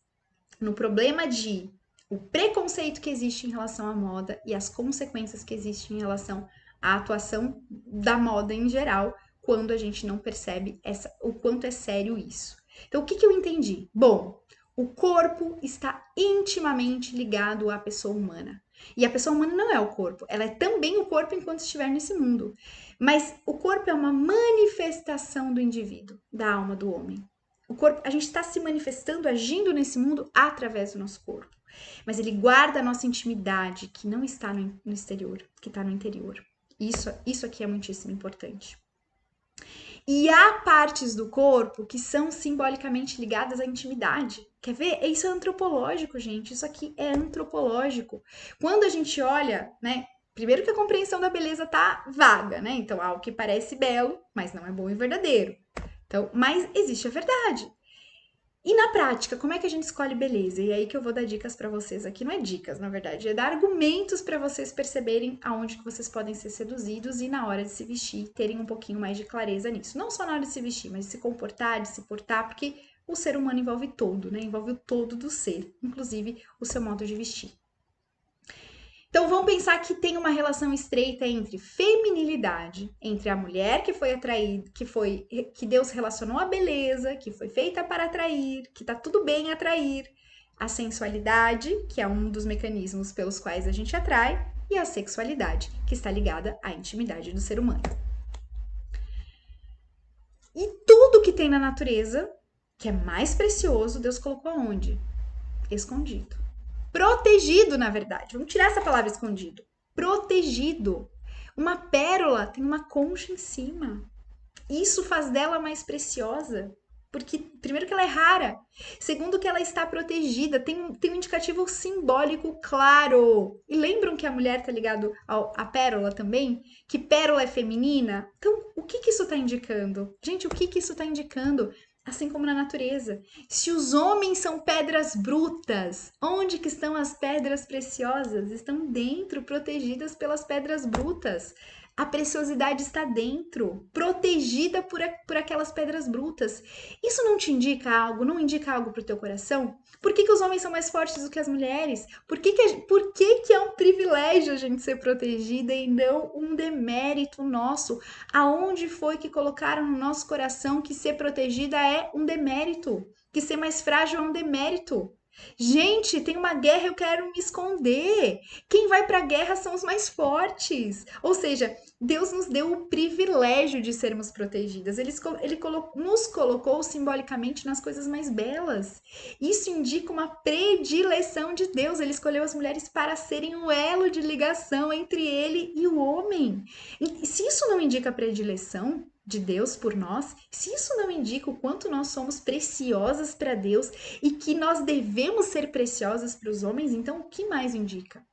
No problema de o preconceito que existe em relação à moda e as consequências que existem em relação à atuação da moda em geral, quando a gente não percebe o quanto é sério isso. Então, o que eu entendi? Bom, o corpo está intimamente ligado à pessoa humana. E a pessoa humana não é o corpo, ela é também o corpo enquanto estiver nesse mundo. Mas o corpo é uma manifestação do indivíduo, da alma do homem. O corpo, a gente está se manifestando, agindo nesse mundo através do nosso corpo. Mas ele guarda a nossa intimidade, que não está no exterior, que está no interior. Isso aqui é muitíssimo importante. E há partes do corpo que são simbolicamente ligadas à intimidade. Quer ver? Isso é antropológico, gente. Isso aqui é antropológico. Quando a gente olha, né? Primeiro que a compreensão da beleza tá vaga, né? Então, algo que parece belo, mas não é bom e verdadeiro. Então, mas existe a verdade. E na prática, como é que a gente escolhe beleza? E aí que eu vou dar dicas para vocês aqui, não é dicas, na verdade, é dar argumentos para vocês perceberem aonde que vocês podem ser seduzidos e na hora de se vestir, terem um pouquinho mais de clareza nisso. Não só na hora de se vestir, mas de se comportar, de se portar, porque o ser humano envolve todo, né? Envolve o todo do ser, inclusive o seu modo de vestir. Então vamos pensar que tem uma relação estreita entre feminilidade, entre a mulher que foi atraída, que Deus relacionou a beleza, que foi feita para atrair, que tá tudo bem atrair, a sensualidade, que é um dos mecanismos pelos quais a gente atrai, e a sexualidade, que está ligada à intimidade do ser humano. E tudo que tem na natureza, que é mais precioso, Deus colocou aonde? Escondido. Protegido, na verdade. Vamos tirar essa palavra escondido. Protegido. Uma pérola tem uma concha em cima. Isso faz dela mais preciosa. Porque, primeiro, que ela é rara. Segundo, que ela está protegida. Tem um indicativo simbólico claro. E lembram que a mulher está ligado à pérola também? Que pérola é feminina? Então, o que isso está indicando? Gente, o que isso está indicando? Assim como na natureza. Se os homens são pedras brutas, onde que estão as pedras preciosas? Estão dentro, protegidas pelas pedras brutas. A preciosidade está dentro, protegida por aquelas pedras brutas. Isso não te indica algo? Não indica algo para o teu coração? Por que os homens são mais fortes do que as mulheres? Por que é um privilégio a gente ser protegida e não um demérito nosso? Aonde foi que colocaram no nosso coração que ser protegida é um demérito? Que ser mais frágil é um demérito? Gente, tem uma guerra, eu quero me esconder. Quem vai para a guerra são os mais fortes. Ou seja, Deus nos deu o privilégio de sermos protegidas. Ele nos colocou simbolicamente nas coisas mais belas. Isso indica uma predileção de Deus. Ele escolheu as mulheres para serem o elo de ligação entre ele e o homem. E se isso não indica predileção de Deus por nós, se isso não indica o quanto nós somos preciosas para Deus e que nós devemos ser preciosas para os homens, então o que mais indica?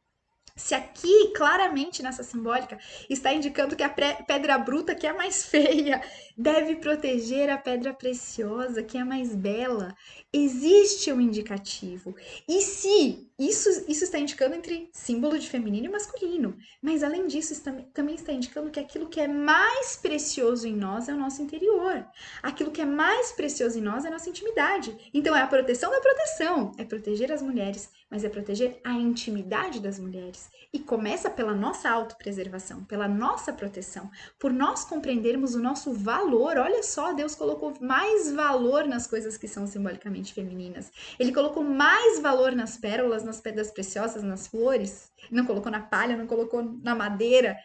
Se aqui, claramente nessa simbólica, está indicando que a pedra bruta, que é mais feia, deve proteger a pedra preciosa, que é mais bela, existe um indicativo. E se isso está indicando entre símbolo de feminino e masculino, mas além disso, também está indicando que aquilo que é mais precioso em nós é o nosso interior. Aquilo que é mais precioso em nós é a nossa intimidade. Então é a proteção da proteção, é proteger as mulheres, mas é proteger a intimidade das mulheres. E começa pela nossa autopreservação, pela nossa proteção, por nós compreendermos o nosso valor. Olha só, Deus colocou mais valor nas coisas que são simbolicamente femininas. Ele colocou mais valor nas pérolas, nas pedras preciosas, nas flores. Não colocou na palha, não colocou na madeira.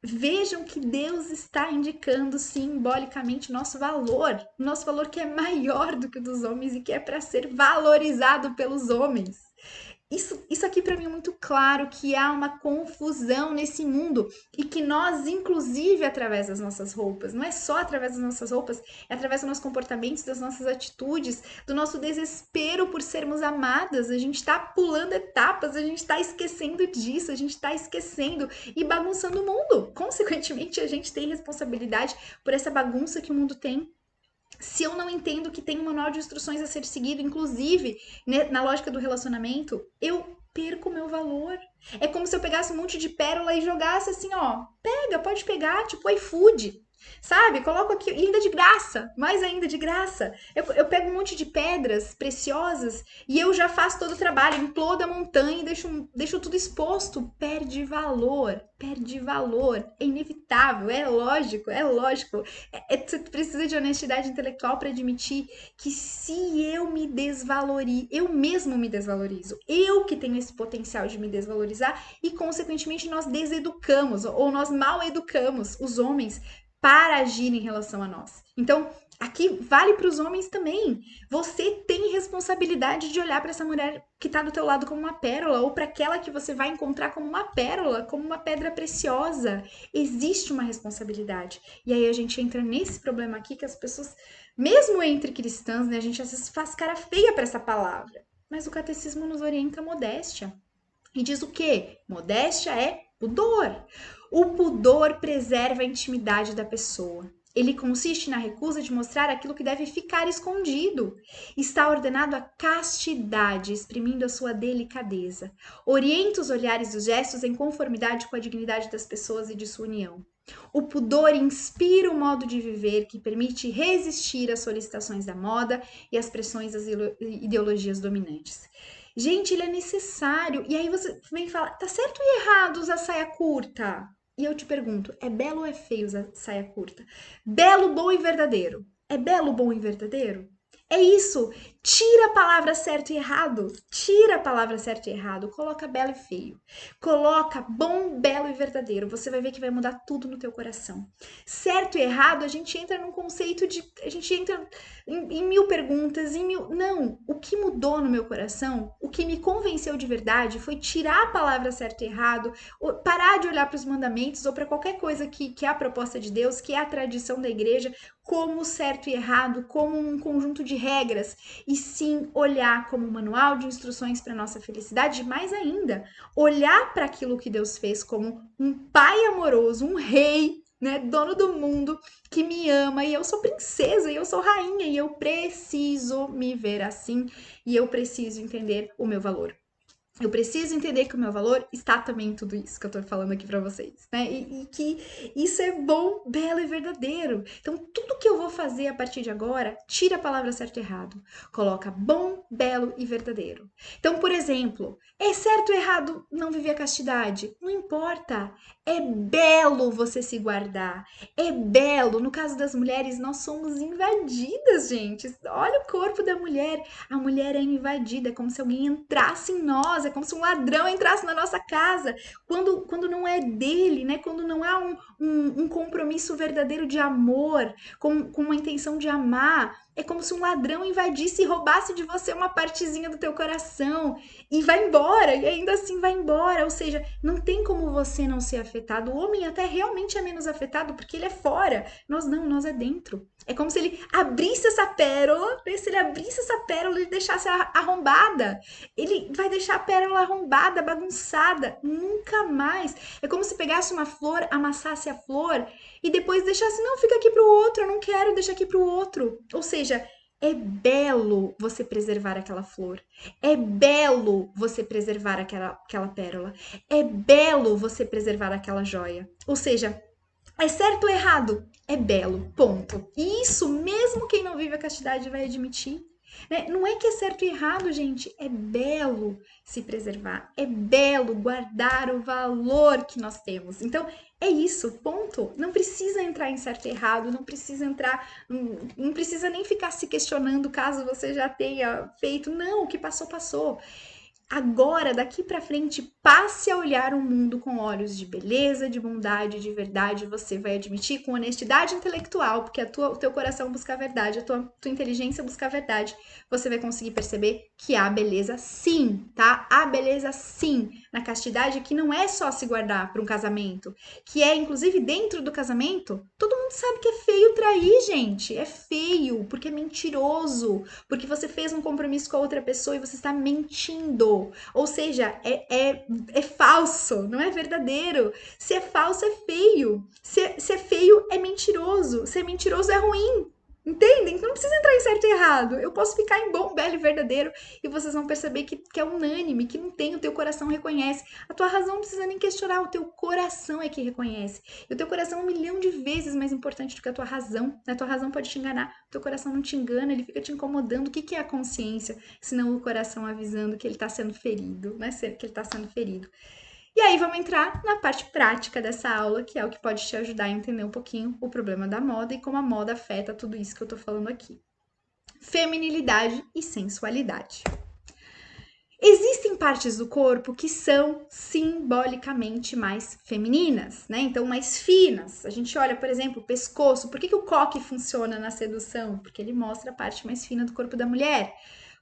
Vejam que Deus está indicando simbolicamente nosso valor que é maior do que o dos homens e que é para ser valorizado pelos homens. Isso aqui para mim é muito claro que há uma confusão nesse mundo e que nós, inclusive através das nossas roupas, não é só através das nossas roupas, é através dos nossos comportamentos, das nossas atitudes, do nosso desespero por sermos amadas. A gente está pulando etapas, a gente está esquecendo disso, a gente está esquecendo e bagunçando o mundo. Consequentemente, a gente tem responsabilidade por essa bagunça que o mundo tem. Se eu não entendo que tem um manual de instruções a ser seguido, inclusive na lógica do relacionamento, eu perco o meu valor. É como se eu pegasse um monte de pérola e jogasse assim, ó, pode pegar, tipo iFood. Sabe? Coloco aqui, e ainda de graça, mais ainda de graça. Eu pego um monte de pedras preciosas e eu já faço todo o trabalho, implodo a montanha e deixo tudo exposto. Perde valor, perde valor. É inevitável, é lógico, é lógico. Você precisa de honestidade intelectual para admitir que se eu me desvalorizo, eu mesmo me desvalorizo, eu que tenho esse potencial de me desvalorizar e, consequentemente, nós deseducamos ou nós mal educamos os homens para agir em relação a nós. Então, aqui vale para os homens também. Você tem responsabilidade de olhar para essa mulher que está do teu lado como uma pérola ou para aquela que você vai encontrar como uma pérola, como uma pedra preciosa. Existe uma responsabilidade. E aí a gente entra nesse problema aqui que as pessoas, mesmo entre cristãs, né, a gente às vezes faz cara feia para essa palavra. Mas o catecismo nos orienta a modéstia. E diz o quê? Modéstia é pudor. O pudor preserva a intimidade da pessoa. Ele consiste na recusa de mostrar aquilo que deve ficar escondido. Está ordenado a castidade, exprimindo a sua delicadeza. Orienta os olhares e os gestos em conformidade com a dignidade das pessoas e de sua união. O pudor inspira o modo de viver que permite resistir às solicitações da moda e às pressões das ideologias dominantes. Gente, ele é necessário. E aí você vem e fala, tá certo e errado usar saia curta? E eu te pergunto, é belo ou é feio usar saia curta? Belo, bom e verdadeiro. É belo, bom e verdadeiro? É isso. Tira a palavra certo e errado. Tira a palavra certo e errado. Coloca belo e feio. Coloca bom, belo e verdadeiro. Você vai ver que vai mudar tudo no teu coração. Certo e errado, a gente entra num conceito de. A gente entra em mil perguntas, em mil. Não. O que mudou no meu coração, o que me convenceu de verdade foi tirar a palavra certo e errado, parar de olhar para os mandamentos ou para qualquer coisa que é a proposta de Deus, que é a tradição da igreja, como certo e errado, como um conjunto de regras, e sim olhar como um manual de instruções para nossa felicidade, e mais ainda, olhar para aquilo que Deus fez como um pai amoroso, um rei, né, dono do mundo, que me ama, e eu sou princesa, e eu sou rainha, e eu preciso me ver assim, e eu preciso entender o meu valor. Eu preciso entender que o meu valor está também em tudo isso que eu tô falando aqui pra vocês, né? E que isso é bom, belo e verdadeiro. Então, tudo que eu vou fazer a partir de agora, tira a palavra certo e errado. Coloca bom, belo e verdadeiro. Então, por exemplo, é certo ou errado não viver a castidade? Não importa. É belo você se guardar. É belo. No caso das mulheres, nós somos invadidas, gente. Olha o corpo da mulher. A mulher é invadida, é como se alguém entrasse em nós, é como se um ladrão entrasse na nossa casa. Quando não é dele, né? Quando não há um compromisso verdadeiro de amor, com uma intenção de amar, é como se um ladrão invadisse e roubasse de você uma partezinha do teu coração e vai embora, e ainda assim vai embora. Ou seja, não tem como você não ser afetado. O homem até realmente é menos afetado porque ele é fora. Nós não, nós é dentro. É como se ele abrisse essa pérola, né? Se ele abrisse essa pérola e deixasse arrombada. Ele vai deixar a pérola arrombada, bagunçada, nunca mais. É como se pegasse uma flor, amassasse a flor e depois deixasse, não, fica aqui pro outro, eu não quero, deixa aqui pro outro. Ou seja, é belo você preservar aquela flor. É belo você preservar aquela pérola. É belo você preservar aquela joia. Ou seja, é certo ou errado? É belo, ponto. E isso, mesmo quem não vive a castidade vai admitir. Né? Não é que é certo e errado, gente. É belo se preservar. É belo guardar o valor que nós temos. Então, é isso, ponto. Não precisa entrar em certo e errado, não precisa entrar, não precisa nem ficar se questionando caso você já tenha feito. Não, o que passou, passou. Agora, daqui para frente, passe a olhar o mundo com olhos de beleza, de bondade, de verdade. Você vai admitir com honestidade intelectual, porque o teu coração busca a verdade, tua inteligência busca a verdade. Você vai conseguir perceber que há beleza sim, tá? Há beleza sim na castidade, que não é só se guardar para um casamento, que é inclusive dentro do casamento. Todo mundo sabe que é feio trair, gente. É feio, porque é mentiroso, porque você fez um compromisso com a outra pessoa e você está mentindo. Ou seja, é falso, não é verdadeiro. Se é falso, é feio. Se é feio, é mentiroso. Se é mentiroso, é ruim. Entendem? Então não precisa entrar em certo e errado. Eu posso ficar em bom, belo e verdadeiro e vocês vão perceber que é unânime, que não tem, o teu coração reconhece. A tua razão não precisa nem questionar, o teu coração é que reconhece. E o teu coração é 1 milhão de vezes mais importante do que a tua razão. A tua razão pode te enganar, o teu coração não te engana, ele fica te incomodando. O que é a consciência? Senão o coração avisando que ele está sendo ferido, né? Que ele está sendo ferido. E aí vamos entrar na parte prática dessa aula, que é o que pode te ajudar a entender um pouquinho o problema da moda e como a moda afeta tudo isso que eu tô falando aqui. Feminilidade e sensualidade. Existem partes do corpo que são simbolicamente mais femininas, né? Então, mais finas. A gente olha, por exemplo, o pescoço. Por que o coque funciona na sedução? Porque ele mostra a parte mais fina do corpo da mulher.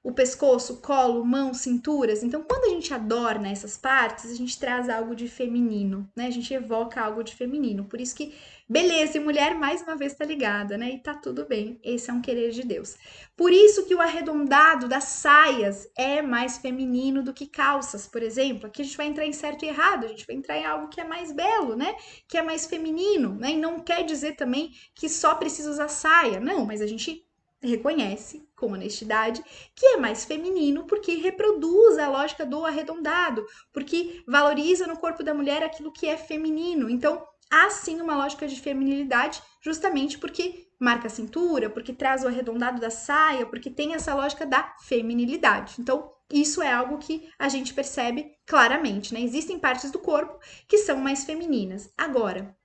O pescoço, colo, mão, cinturas. Então, quando a gente adorna essas partes, a gente traz algo de feminino, né? A gente evoca algo de feminino. Por isso que beleza e mulher, mais uma vez, tá ligada, né? E tá tudo bem. Esse é um querer de Deus. Por isso que o arredondado das saias é mais feminino do que calças, por exemplo. Aqui a gente vai entrar em certo e errado, a gente vai entrar em algo que é mais belo, né? Que é mais feminino, né? E não quer dizer também que só precisa usar saia. Não, mas a gente reconhece com honestidade que é mais feminino porque reproduz a lógica do arredondado, porque valoriza no corpo da mulher aquilo que é feminino. Então, há sim uma lógica de feminilidade, justamente porque marca a cintura, porque traz o arredondado da saia, porque tem essa lógica da feminilidade. Então, isso é algo que a gente percebe claramente, né? Existem partes do corpo que são mais femininas. Agora,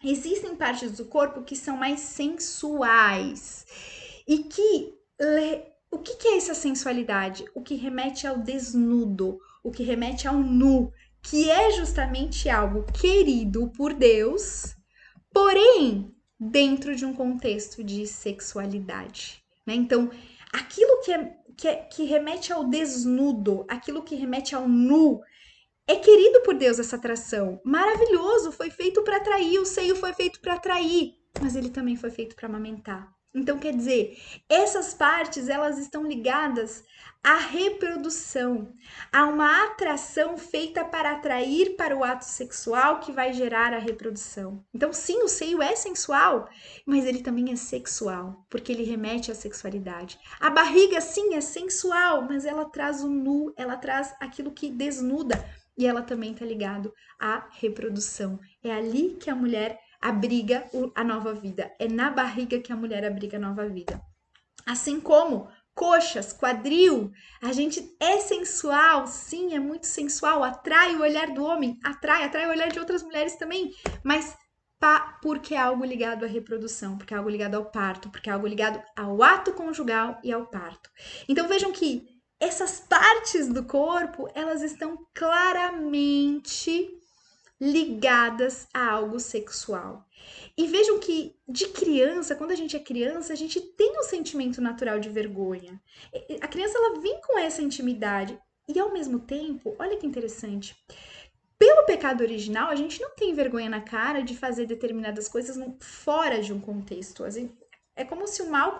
existem partes do corpo que são mais sensuais e que o que é essa sensualidade? O que remete ao desnudo, o que remete ao nu, que é justamente algo querido por Deus, porém dentro de um contexto de sexualidade, né? Então, aquilo que remete ao desnudo, aquilo que remete ao nu, é querido por Deus essa atração. Maravilhoso, foi feito para atrair, o seio foi feito para atrair, mas ele também foi feito para amamentar. Então, quer dizer, essas partes, elas estão ligadas à reprodução, a uma atração feita para atrair para o ato sexual que vai gerar a reprodução. Então, sim, o seio é sensual, mas ele também é sexual, porque ele remete à sexualidade. A barriga, sim, é sensual, mas ela traz o nu, ela traz aquilo que desnuda, e ela também está ligado à reprodução. É ali que a mulher abriga a nova vida. É na barriga que a mulher abriga a nova vida. Assim como coxas, quadril, a gente é sensual, sim, é muito sensual, atrai o olhar do homem, atrai o olhar de outras mulheres também, mas porque é algo ligado à reprodução, porque é algo ligado ao parto, porque é algo ligado ao ato conjugal e ao parto. Então vejam que essas partes do corpo, elas estão claramente ligadas a algo sexual. E vejam que de criança, quando a gente é criança, a gente tem um sentimento natural de vergonha. A criança ela vem com essa intimidade e ao mesmo tempo, olha que interessante, pelo pecado original, a gente não tem vergonha na cara de fazer determinadas coisas fora de um contexto. É como se o mal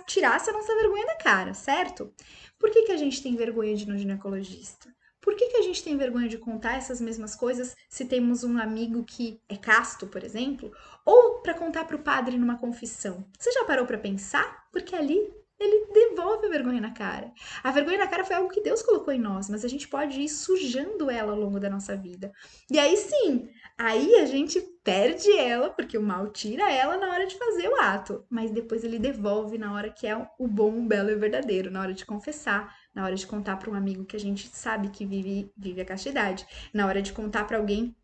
tirasse a nossa vergonha da cara, certo? Por que a gente tem vergonha de ir no ginecologista? Por que a gente tem vergonha de contar essas mesmas coisas se temos um amigo que é casto, por exemplo? Ou para contar para o padre numa confissão? Você já parou para pensar? Porque ali ele devolve a vergonha na cara. A vergonha na cara foi algo que Deus colocou em nós, mas a gente pode ir sujando ela ao longo da nossa vida. E aí sim, aí a gente perde ela, porque o mal tira ela na hora de fazer o ato, mas depois ele devolve na hora que é o bom, o belo e o verdadeiro, na hora de confessar, na hora de contar para um amigo que a gente sabe que vive a castidade, na hora de contar para alguém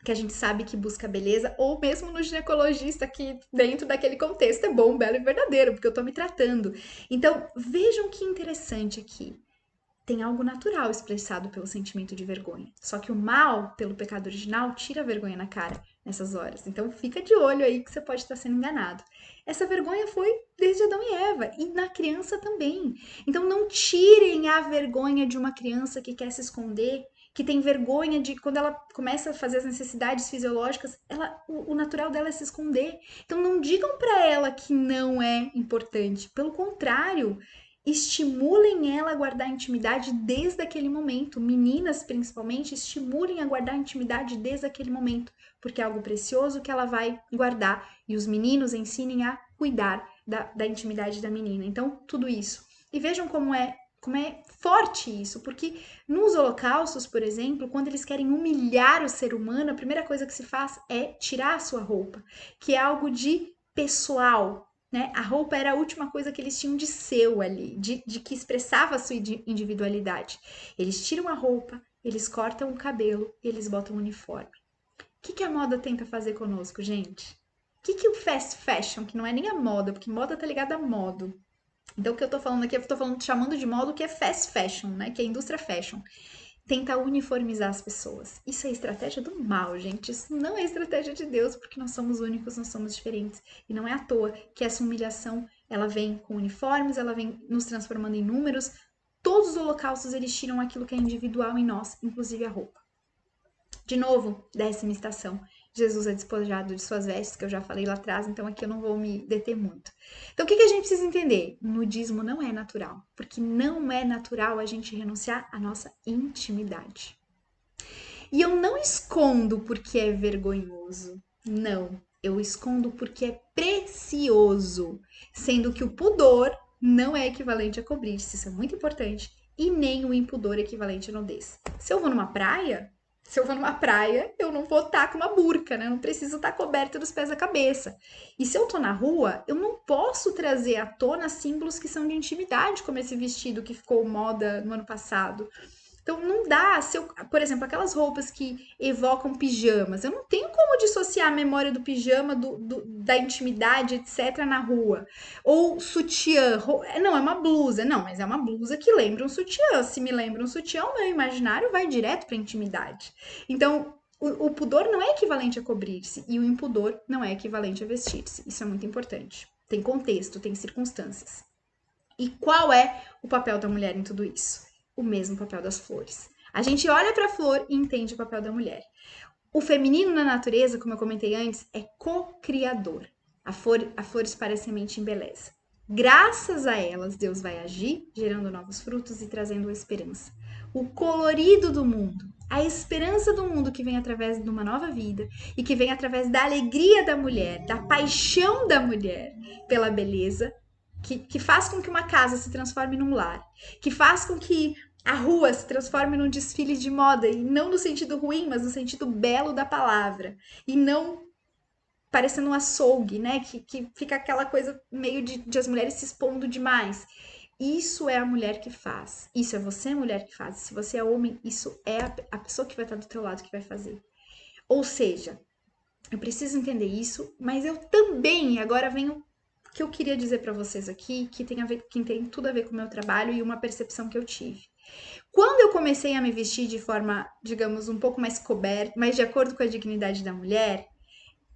que a gente sabe que busca beleza, ou mesmo no ginecologista que dentro daquele contexto é bom, belo e verdadeiro, porque eu tô me tratando. Então, vejam que interessante aqui. Tem algo natural expressado pelo sentimento de vergonha. Só que o mal, pelo pecado original, tira a vergonha na cara nessas horas. Então fica de olho aí que você pode estar sendo enganado. Essa vergonha foi desde Adão e Eva e na criança também. Então não tirem a vergonha de uma criança que quer se esconder, que tem vergonha de quando ela começa a fazer as necessidades fisiológicas, o natural dela é se esconder. Então não digam para ela que não é importante. Pelo contrário, estimulem ela a guardar intimidade desde aquele momento. Meninas, principalmente, estimulem a guardar intimidade desde aquele momento, porque é algo precioso que ela vai guardar. E os meninos ensinem a cuidar da intimidade da menina. Então, tudo isso. E vejam como é forte isso, porque nos holocaustos, por exemplo, quando eles querem humilhar o ser humano, a primeira coisa que se faz é tirar a sua roupa, que é algo de pessoal, né? A roupa era a última coisa que eles tinham de seu ali, de que expressava a sua individualidade. Eles tiram a roupa, eles cortam o cabelo, eles botam o uniforme. O que a moda tenta fazer conosco, gente? O que o fast fashion, que não é nem a moda, porque moda tá ligada a modo. Então, o que eu tô falando aqui, eu tô falando, chamando de modo que é fast fashion, né? Que é indústria fashion. Tenta uniformizar as pessoas. Isso é estratégia do mal, gente. Isso não é estratégia de Deus, porque nós somos únicos, nós somos diferentes. E não é à toa que essa humilhação, ela vem com uniformes, ela vem nos transformando em números. Todos os holocaustos, eles tiram aquilo que é individual em nós, inclusive a roupa. De novo, 10ª estação. Jesus é despojado de suas vestes, que eu já falei lá atrás, então aqui eu não vou me deter muito. Então, o que a gente precisa entender? O nudismo não é natural, porque não é natural a gente renunciar à nossa intimidade. E eu não escondo porque é vergonhoso. Não, eu escondo porque é precioso, sendo que o pudor não é equivalente a cobiça, isso é muito importante, e nem o impudor é equivalente a nudez. Se eu vou numa praia, Se eu vou numa praia, eu não vou estar com uma burca, né? Eu não preciso estar coberta dos pés à cabeça. E se eu tô na rua, eu não posso trazer à tona símbolos que são de intimidade, como esse vestido que ficou moda no ano passado. Então não dá, se eu, por exemplo, aquelas roupas que evocam pijamas, eu não tenho como dissociar a memória do pijama da intimidade, etc, na rua. Ou sutiã, não, é uma blusa, não, mas é uma blusa que lembra um sutiã. Se me lembra um sutiã, o meu imaginário vai direto para intimidade. Então, o pudor não é equivalente a cobrir-se e o impudor não é equivalente a vestir-se. Isso é muito importante. Tem contexto, tem circunstâncias. E qual é o papel da mulher em tudo isso? O mesmo papel das flores. A gente olha para a flor e entende o papel da mulher. O feminino na natureza, como eu comentei antes, é co-criador. A flor espalha semente em beleza. Graças a elas, Deus vai agir, gerando novos frutos e trazendo a esperança. O colorido do mundo, a esperança do mundo que vem através de uma nova vida e que vem através da alegria da mulher, da paixão da mulher pela beleza, que faz com que uma casa se transforme num lar, que faz com que a rua se transforme num desfile de moda, e não no sentido ruim, mas no sentido belo da palavra, e não parecendo um açougue, né? Que fica aquela coisa meio de as mulheres se expondo demais. Isso é a mulher que faz. Isso é você, mulher, que faz. Se você é homem, isso é a pessoa que vai estar do teu lado que vai fazer. Ou seja, eu preciso entender isso, mas eu também, agora venho que eu queria dizer para vocês aqui, que tem, que tem tudo a ver com o meu trabalho e uma percepção que eu tive. Quando eu comecei a me vestir de forma, digamos, um pouco mais coberta, mais de acordo com a dignidade da mulher,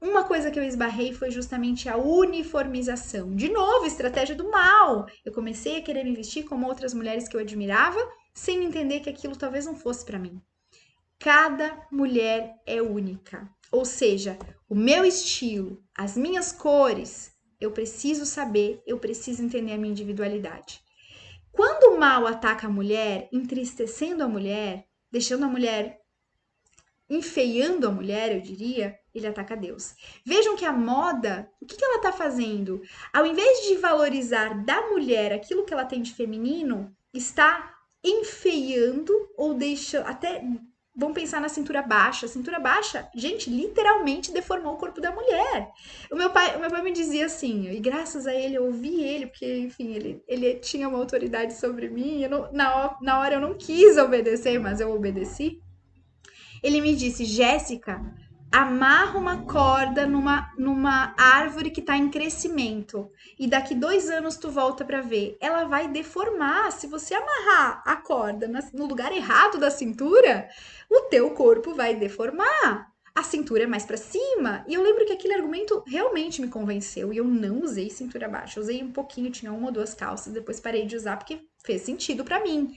uma coisa que eu esbarrei foi justamente a uniformização. De novo, estratégia do mal. Eu comecei a querer me vestir como outras mulheres que eu admirava, sem entender que aquilo talvez não fosse para mim. Cada mulher é única. Ou seja, o meu estilo, as minhas cores, eu preciso saber, eu preciso entender a minha individualidade. Quando o mal ataca a mulher, entristecendo a mulher, deixando a mulher, enfeiando a mulher, eu diria, ele ataca Deus. Vejam que a moda, o que ela está fazendo? Ao invés de valorizar da mulher aquilo que ela tem de feminino, está enfeiando ou deixa até. Vamos pensar na cintura baixa. A cintura baixa, gente, literalmente deformou o corpo da mulher. O meu pai me dizia assim, e graças a ele eu ouvi ele, porque, enfim, ele tinha uma autoridade sobre mim. Na hora eu não quis obedecer, mas eu obedeci. Ele me disse, Jéssica, amarra uma corda numa árvore que está em crescimento e daqui 2 anos tu volta para ver. Ela vai deformar. Se você amarrar a corda no lugar errado da cintura, o teu corpo vai deformar. A cintura é mais para cima. E eu lembro que aquele argumento realmente me convenceu e eu não usei cintura baixa. Eu usei um pouquinho, tinha uma ou duas calças, depois parei de usar porque fez sentido para mim.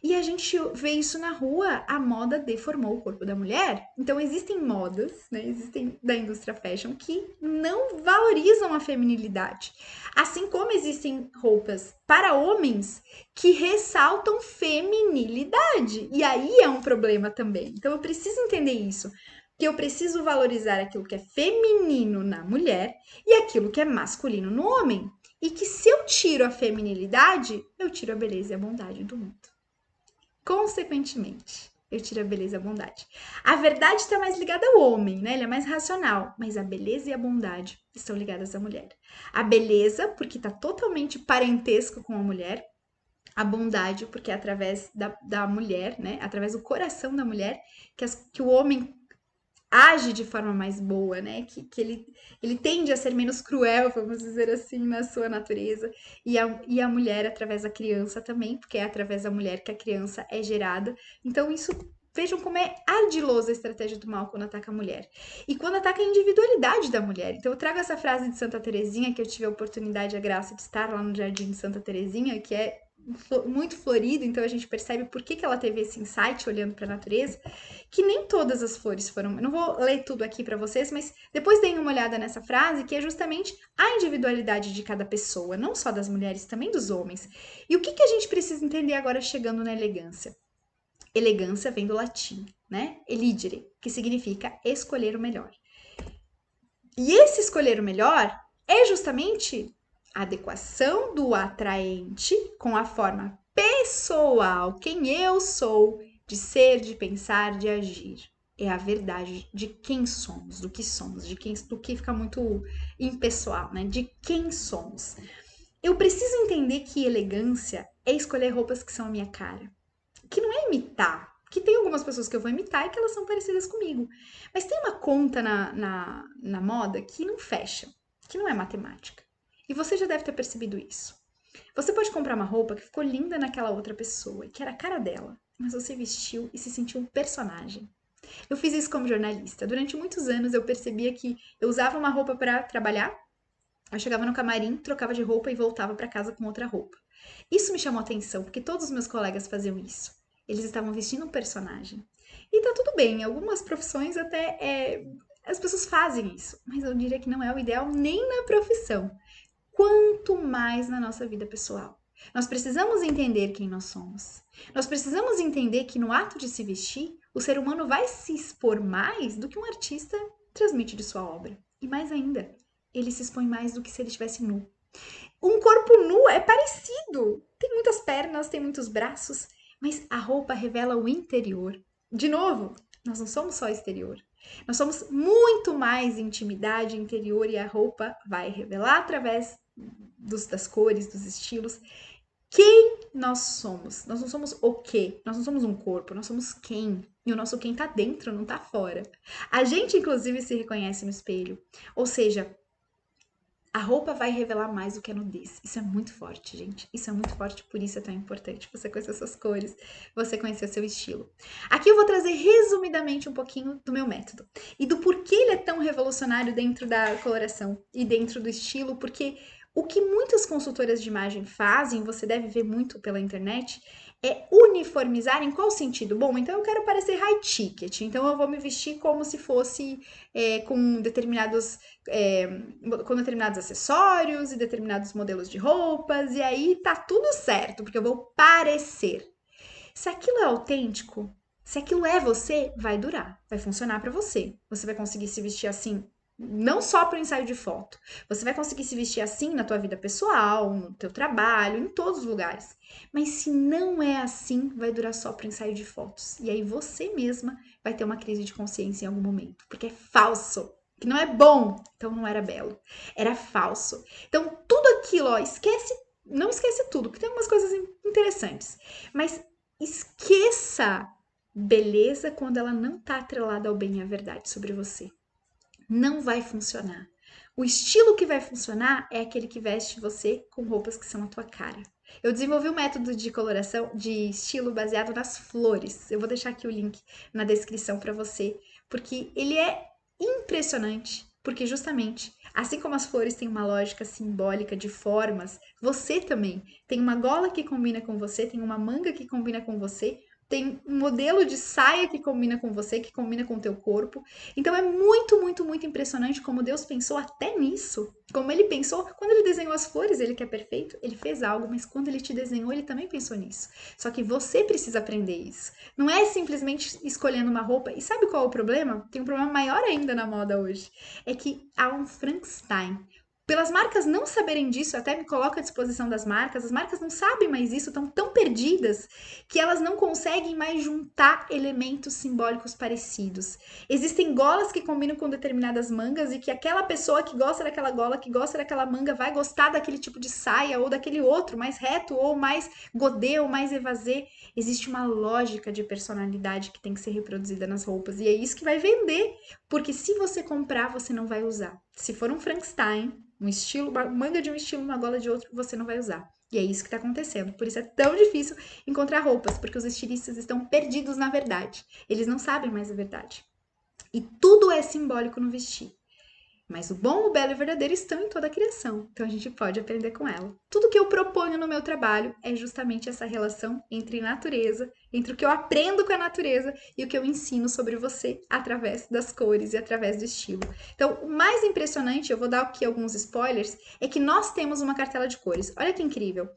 E a gente vê isso na rua, a moda deformou o corpo da mulher. Então existem modas, né? Existem da indústria fashion que não valorizam a feminilidade. Assim como existem roupas para homens que ressaltam feminilidade. E aí é um problema também. Então eu preciso entender isso. Que eu preciso valorizar aquilo que é feminino na mulher e aquilo que é masculino no homem. E que se eu tiro a feminilidade, eu tiro a beleza e a bondade do mundo. Consequentemente, eu tiro a beleza e a bondade. A verdade está mais ligada ao homem, né? Ele é mais racional, mas a beleza e a bondade estão ligadas à mulher. A beleza, porque está totalmente parentesco com a mulher. A bondade, porque é através da mulher, né? Através do coração da mulher, que o homem age de forma mais boa, né? Que ele tende a ser menos cruel, vamos dizer assim, na sua natureza. E a mulher, através da criança também, porque é através da mulher que a criança é gerada. Então, isso. Vejam como é ardilosa a estratégia do mal quando ataca a mulher. E quando ataca a individualidade da mulher. Então, eu trago essa frase de Santa Teresinha, que eu tive a oportunidade e a graça de estar lá no Jardim de Santa Teresinha, que é muito florido, então a gente percebe por que ela teve esse insight olhando para a natureza, que nem todas as flores foram. Eu não vou ler tudo aqui para vocês, mas depois deem uma olhada nessa frase, que é justamente a individualidade de cada pessoa, não só das mulheres, também dos homens. E o que a gente precisa entender agora chegando na elegância? Elegância vem do latim, né? Eligere, que significa escolher o melhor. E esse escolher o melhor é justamente a adequação do atraente com a forma pessoal, quem eu sou, de ser, de pensar, de agir. É a verdade de quem somos, do que somos, do que fica muito impessoal, né? De quem somos. Eu preciso entender que elegância é escolher roupas que são a minha cara. Que não é imitar. Que tem algumas pessoas que eu vou imitar e que elas são parecidas comigo. Mas tem uma conta na moda que não fecha, que não é matemática. E você já deve ter percebido isso. Você pode comprar uma roupa que ficou linda naquela outra pessoa e que era a cara dela, mas você vestiu e se sentiu um personagem. Eu fiz isso como jornalista. Durante muitos anos eu percebia que eu usava uma roupa para trabalhar, eu chegava no camarim, trocava de roupa e voltava para casa com outra roupa. Isso me chamou a atenção, porque todos os meus colegas faziam isso. Eles estavam vestindo um personagem. E tá tudo bem, em algumas profissões até as pessoas fazem isso, mas eu diria que não é o ideal nem na profissão, quanto mais na nossa vida pessoal. Nós precisamos entender quem nós somos. Nós precisamos entender que no ato de se vestir, o ser humano vai se expor mais do que um artista transmite de sua obra. E mais ainda, ele se expõe mais do que se ele estivesse nu. Um corpo nu é parecido. Tem muitas pernas, tem muitos braços, mas a roupa revela o interior. De novo, nós não somos só exterior. Nós somos muito mais intimidade interior e a roupa vai revelar através das cores, dos estilos, quem nós somos. Nós não somos o quê? Nós não somos um corpo, nós somos quem. E o nosso quem tá dentro, não tá fora. A gente, inclusive, se reconhece no espelho. Ou seja, a roupa vai revelar mais do que a nudez. Isso é muito forte, gente. Isso é muito forte, por isso é tão importante você conhecer suas cores, você conhecer seu estilo. Aqui eu vou trazer resumidamente um pouquinho do meu método e do porquê ele é tão revolucionário dentro da coloração e dentro do estilo, porque o que muitas consultoras de imagem fazem, você deve ver muito pela internet, é uniformizar em qual sentido? Bom, então eu quero parecer high ticket, então eu vou me vestir como se fosse com é, com determinados acessórios e determinados modelos de roupas, e aí tá tudo certo, porque eu vou parecer. Se aquilo é autêntico, se aquilo é você, vai durar, vai funcionar para você. Você vai conseguir se vestir assim, não só para o ensaio de foto. Você vai conseguir se vestir assim na tua vida pessoal, no teu trabalho, em todos os lugares. Mas se não é assim, vai durar só para o ensaio de fotos. E aí você mesma vai ter uma crise de consciência em algum momento, porque é falso. Que não é bom, então não era belo. Era falso. Então, tudo aquilo, ó, esquece, não esquece tudo, porque tem algumas coisas interessantes. Mas esqueça beleza quando ela não tá atrelada ao bem e à verdade sobre você. Não vai funcionar. O estilo que vai funcionar é aquele que veste você com roupas que são a tua cara. Eu desenvolvi um método de coloração, de estilo baseado nas flores. Eu vou deixar aqui o link na descrição para você, porque ele é impressionante, porque justamente, assim como as flores têm uma lógica simbólica de formas, você também tem uma gola que combina com você, tem uma manga que combina com você, tem um modelo de saia que combina com você, que combina com o teu corpo. Então é muito, muito, muito impressionante como Deus pensou até nisso. Como ele pensou, quando ele desenhou as flores, ele que é perfeito, ele fez algo, mas quando ele te desenhou, ele também pensou nisso. Só que você precisa aprender isso. Não é simplesmente escolhendo uma roupa. E sabe qual é o problema? Tem um problema maior ainda na moda hoje. É que há um Frankenstein. Pelas marcas não saberem disso, eu até me coloco à disposição das marcas, as marcas não sabem mais isso, estão tão perdidas que elas não conseguem mais juntar elementos simbólicos parecidos. Existem golas que combinam com determinadas mangas e que aquela pessoa que gosta daquela gola, que gosta daquela manga, vai gostar daquele tipo de saia ou daquele outro, mais reto ou mais godê ou mais evasê. Existe uma lógica de personalidade que tem que ser reproduzida nas roupas e é isso que vai vender, porque se você comprar, você não vai usar. Se for um Frankenstein, um estilo, uma manga de um estilo, uma gola de outro, você não vai usar. E é isso que está acontecendo. Por isso é tão difícil encontrar roupas, porque os estilistas estão perdidos na verdade. Eles não sabem mais a verdade. E tudo é simbólico no vestir. Mas o bom, o belo e o verdadeiro estão em toda a criação, então a gente pode aprender com ela. Tudo que eu proponho no meu trabalho é justamente essa relação entre natureza, entre o que eu aprendo com a natureza e o que eu ensino sobre você através das cores e através do estilo. Então, o mais impressionante, eu vou dar aqui alguns spoilers, é que nós temos uma cartela de cores. Olha que incrível!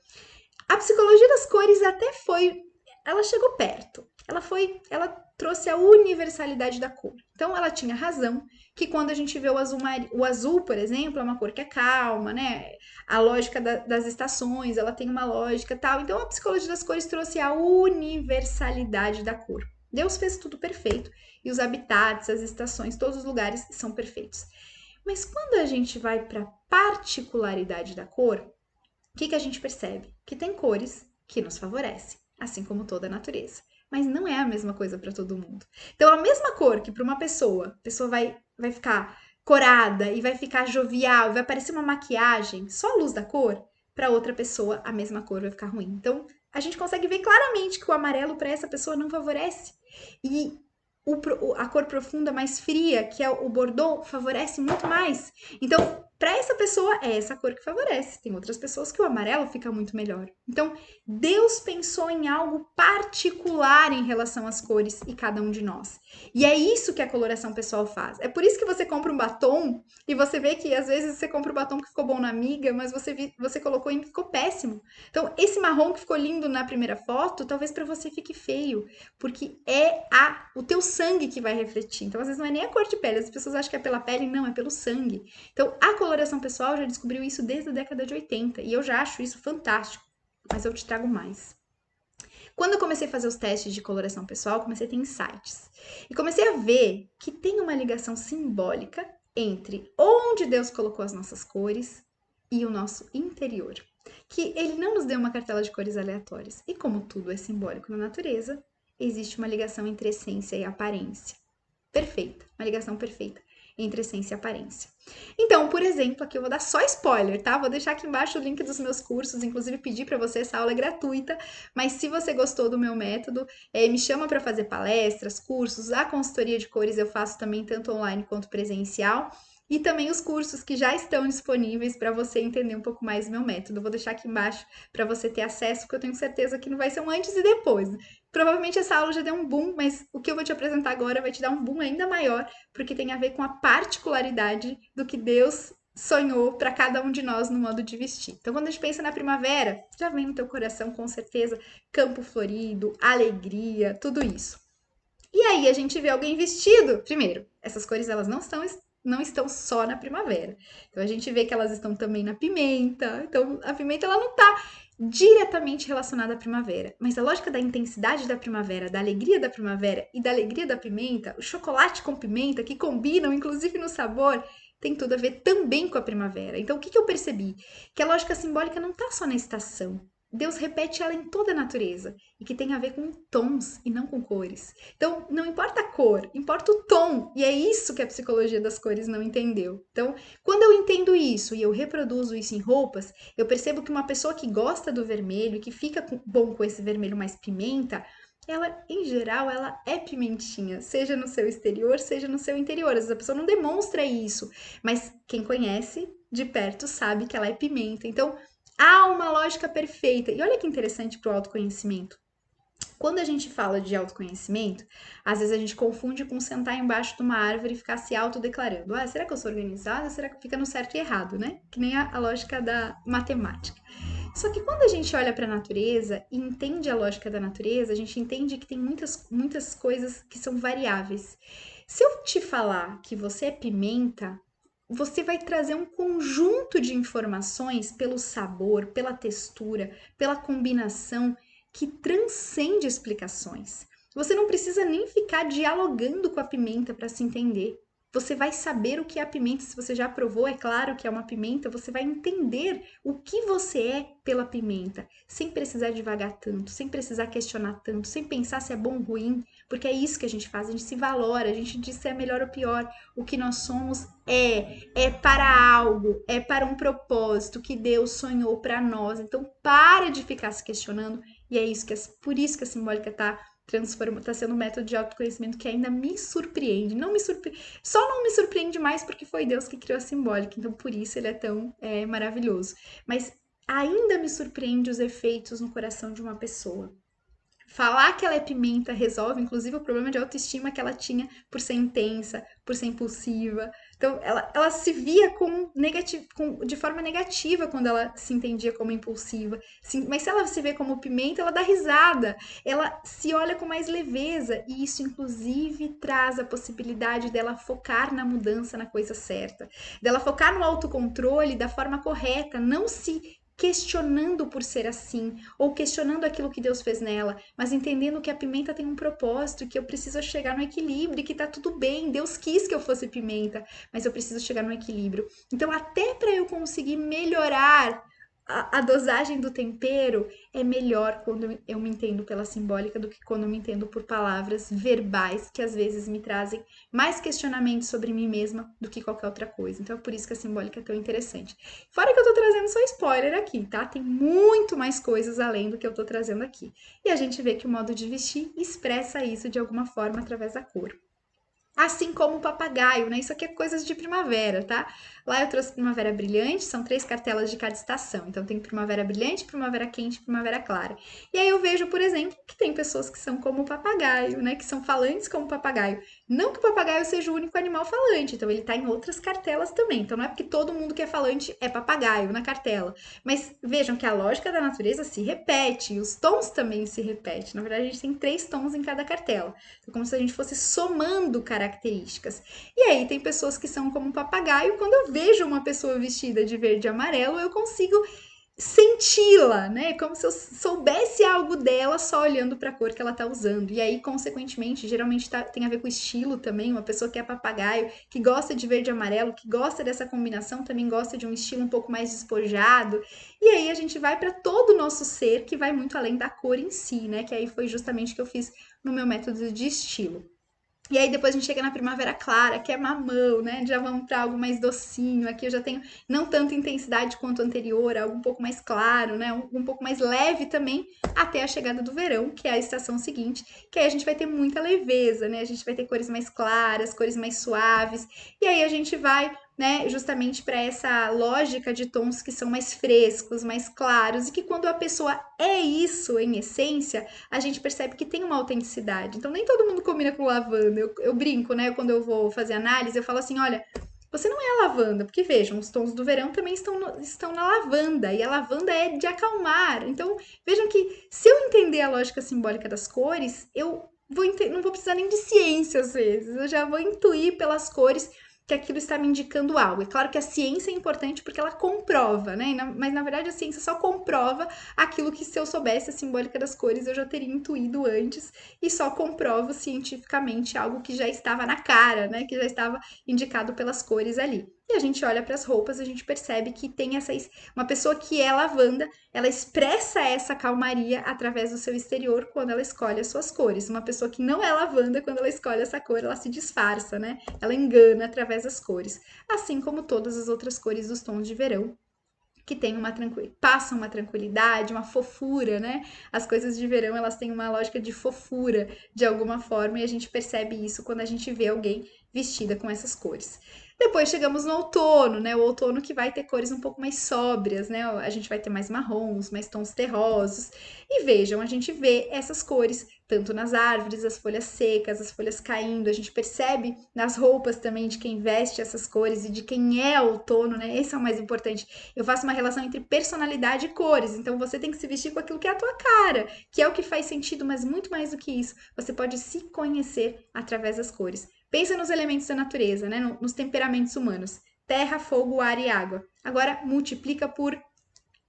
A psicologia das cores até foi ela chegou perto. Ela trouxe a universalidade da cor. Então ela tinha razão que quando a gente vê o azul, por exemplo, é uma cor que é calma, né? A lógica das estações, ela tem uma lógica tal. Então a psicologia das cores trouxe a universalidade da cor. Deus fez tudo perfeito e os habitats, as estações, todos os lugares são perfeitos. Mas quando a gente vai para a particularidade da cor, o que a gente percebe? Que tem cores que nos favorecem, assim como toda a natureza. Mas não é a mesma coisa para todo mundo. Então, a mesma cor que para uma pessoa, a pessoa vai ficar corada e vai ficar jovial, vai parecer uma maquiagem, só a luz da cor, para outra pessoa a mesma cor vai ficar ruim. Então, a gente consegue ver claramente que o amarelo para essa pessoa não favorece. E a cor profunda mais fria, que é o bordeaux, favorece muito mais. Então, para essa pessoa é essa cor que favorece. Tem outras pessoas que o amarelo fica muito melhor. Então, Deus pensou em algo particular em relação às cores e cada um de nós. E é isso que a coloração pessoal faz. É por isso que você compra um batom e você vê que às vezes você compra um batom que ficou bom na amiga, mas você colocou e ficou péssimo. Então, esse marrom que ficou lindo na primeira foto, talvez para você fique feio, porque é o teu sangue que vai refletir. Então, às vezes não é nem a cor de pele, as pessoas acham que é pela pele, não, é pelo sangue. Então, a coloração pessoal já descobriu isso desde a década de 80 e eu já acho isso fantástico, mas eu te trago mais. Quando eu comecei a fazer os testes de coloração pessoal, comecei a ter insights e comecei a ver que tem uma ligação simbólica entre onde Deus colocou as nossas cores e o nosso interior. Que ele não nos deu uma cartela de cores aleatórias. E como tudo é simbólico na natureza, existe uma ligação entre essência e aparência. Perfeita, uma ligação perfeita entre essência e aparência. Então, por exemplo, aqui eu vou dar só spoiler, tá? Vou deixar aqui embaixo o link dos meus cursos, inclusive pedir para você, essa aula é gratuita, mas se você gostou do meu método, me chama para fazer palestras, cursos, a consultoria de cores eu faço também tanto online quanto presencial. E também os cursos que já estão disponíveis para você entender um pouco mais do meu método. Vou deixar aqui embaixo para você ter acesso, porque eu tenho certeza que não vai ser um antes e depois. Provavelmente essa aula já deu um boom, mas o que eu vou te apresentar agora vai te dar um boom ainda maior, porque tem a ver com a particularidade do que Deus sonhou para cada um de nós no modo de vestir. Então, quando a gente pensa na primavera, já vem no teu coração com certeza campo florido, alegria, tudo isso. E aí a gente vê alguém vestido. Primeiro, essas cores elas não estão só na primavera. Então a gente vê que elas estão também na pimenta. Então a pimenta ela não está diretamente relacionada à primavera, mas a lógica da intensidade da primavera, da alegria da primavera e da alegria da pimenta, o chocolate com pimenta que combinam inclusive no sabor, tem tudo a ver também com a primavera. Então o que eu percebi? Que a lógica simbólica não está só na estação. Deus repete ela em toda a natureza e que tem a ver com tons e não com cores. Então, não importa a cor, importa o tom. E é isso que a psicologia das cores não entendeu. Então, quando eu entendo isso e eu reproduzo isso em roupas, eu percebo que uma pessoa que gosta do vermelho e que fica bom com esse vermelho mais pimenta, ela, em geral, ela é pimentinha, seja no seu exterior, seja no seu interior. Às vezes a pessoa não demonstra isso, mas quem conhece de perto sabe que ela é pimenta. Então, há uma lógica perfeita. E olha que interessante para o autoconhecimento. Quando a gente fala de autoconhecimento, às vezes a gente confunde com sentar embaixo de uma árvore e ficar se autodeclarando. Ah, será que eu sou organizada? Será que fica no certo e errado, né? Que nem a lógica da matemática. Só que quando a gente olha para a natureza e entende a lógica da natureza, a gente entende que tem muitas coisas que são variáveis. Se eu te falar que você é pimenta, você vai trazer um conjunto de informações pelo sabor, pela textura, pela combinação que transcende explicações. Você não precisa nem ficar dialogando com a pimenta para se entender. Você vai saber o que é a pimenta, se você já provou, é claro que é uma pimenta, você vai entender o que você é pela pimenta, sem precisar divagar tanto, sem precisar questionar tanto, sem pensar se é bom ou ruim, porque é isso que a gente faz, a gente se valora, a gente diz se é melhor ou pior. O que nós somos é para algo, é para um propósito que Deus sonhou para nós. Então, para de ficar se questionando, e é isso por isso que a simbólica está sendo um método de autoconhecimento que ainda me surpreende. Só não me surpreende mais porque foi Deus que criou a simbólica, então por isso ele é tão maravilhoso. Mas ainda me surpreende os efeitos no coração de uma pessoa. Falar que ela é pimenta resolve, inclusive, o problema de autoestima que ela tinha por ser intensa, por ser impulsiva. Então, ela se via de forma negativa quando ela se entendia como impulsiva. Sim, mas se ela se vê como pimenta, ela dá risada. Ela se olha com mais leveza. E isso, inclusive, traz a possibilidade dela focar na mudança, na coisa certa. Dela focar no autocontrole da forma correta, não se questionando por ser assim, ou questionando aquilo que Deus fez nela, mas entendendo que a pimenta tem um propósito, que eu preciso chegar no equilíbrio, que tá tudo bem, Deus quis que eu fosse pimenta, mas eu preciso chegar no equilíbrio. Então, até para eu conseguir melhorar a dosagem do tempero, é melhor quando eu me entendo pela simbólica do que quando eu me entendo por palavras verbais, que às vezes me trazem mais questionamentos sobre mim mesma do que qualquer outra coisa. Então é por isso que a simbólica é tão interessante. Fora que eu tô trazendo só spoiler aqui, tá? Tem muito mais coisas além do que eu tô trazendo aqui. E a gente vê que o modo de vestir expressa isso de alguma forma através da cor. Assim como o papagaio, né? Isso aqui é coisas de primavera, tá? Lá eu trouxe primavera brilhante, são 3 cartelas de cada estação. Então tem primavera brilhante, primavera quente, primavera clara. E aí eu vejo, por exemplo, que tem pessoas que são como o papagaio, né? Que são falantes como o papagaio. Não que o papagaio seja o único animal falante, então ele tá em outras cartelas também. Então não é porque todo mundo que é falante é papagaio na cartela. Mas vejam que a lógica da natureza se repete, e os tons também se repetem. Na verdade, a gente tem 3 tons em cada cartela. É como se a gente fosse somando características. E aí tem pessoas que são como um papagaio. Quando eu vejo uma pessoa vestida de verde e amarelo, eu consigo senti-la, né? Como se eu soubesse algo dela só olhando para a cor que ela tá usando. E aí, consequentemente, geralmente tem a ver com estilo também. Uma pessoa que é papagaio, que gosta de verde e amarelo, que gosta dessa combinação, também gosta de um estilo um pouco mais despojado. E aí a gente vai para todo o nosso ser, que vai muito além da cor em si, né? Que aí foi justamente o que eu fiz no meu método de estilo. E aí depois a gente chega na primavera clara, que é mamão, né? Já vamos para algo mais docinho. Aqui eu já tenho não tanta intensidade quanto o anterior, algo um pouco mais claro, né? Um pouco mais leve também, até a chegada do verão, que é a estação seguinte, que aí a gente vai ter muita leveza, né? A gente vai ter cores mais claras, cores mais suaves. E aí a gente vai, né, justamente para essa lógica de tons que são mais frescos, mais claros, e que quando a pessoa é isso em essência, a gente percebe que tem uma autenticidade. Então, nem todo mundo combina com lavanda. Eu brinco, né? Quando eu vou fazer análise, eu falo assim: olha, você não é a lavanda, porque vejam, os tons do verão também estão na lavanda, e a lavanda é de acalmar. Então, vejam que se eu entender a lógica simbólica das cores, eu não vou precisar nem de ciência às vezes, eu já vou intuir pelas cores que aquilo está me indicando algo. É claro que a ciência é importante porque ela comprova, né? Mas na verdade a ciência só comprova aquilo que se eu soubesse a simbólica das cores eu já teria intuído antes e só comprovo cientificamente algo que já estava na cara, né? Que já estava indicado pelas cores ali. E a gente olha para as roupas, a gente percebe que tem uma pessoa que é lavanda, ela expressa essa calmaria através do seu exterior quando ela escolhe as suas cores. Uma pessoa que não é lavanda, quando ela escolhe essa cor, ela se disfarça, né? Ela engana através das cores. Assim como todas as outras cores dos tons de verão, que tem passam uma tranquilidade, uma fofura, né? As coisas de verão, elas têm uma lógica de fofura de alguma forma e a gente percebe isso quando a gente vê alguém vestida com essas cores. Depois chegamos no outono, né? O outono que vai ter cores um pouco mais sóbrias, né? A gente vai ter mais marrons, mais tons terrosos. E vejam, a gente vê essas cores tanto nas árvores, as folhas secas, as folhas caindo. A gente percebe nas roupas também de quem veste essas cores e de quem é outono, né? Esse é o mais importante. Eu faço uma relação entre personalidade e cores. Então você tem que se vestir com aquilo que é a tua cara, que é o que faz sentido, mas muito mais do que isso, você pode se conhecer através das cores. Pensa nos elementos da natureza, né? Nos temperamentos humanos: terra, fogo, ar e água. Agora multiplica por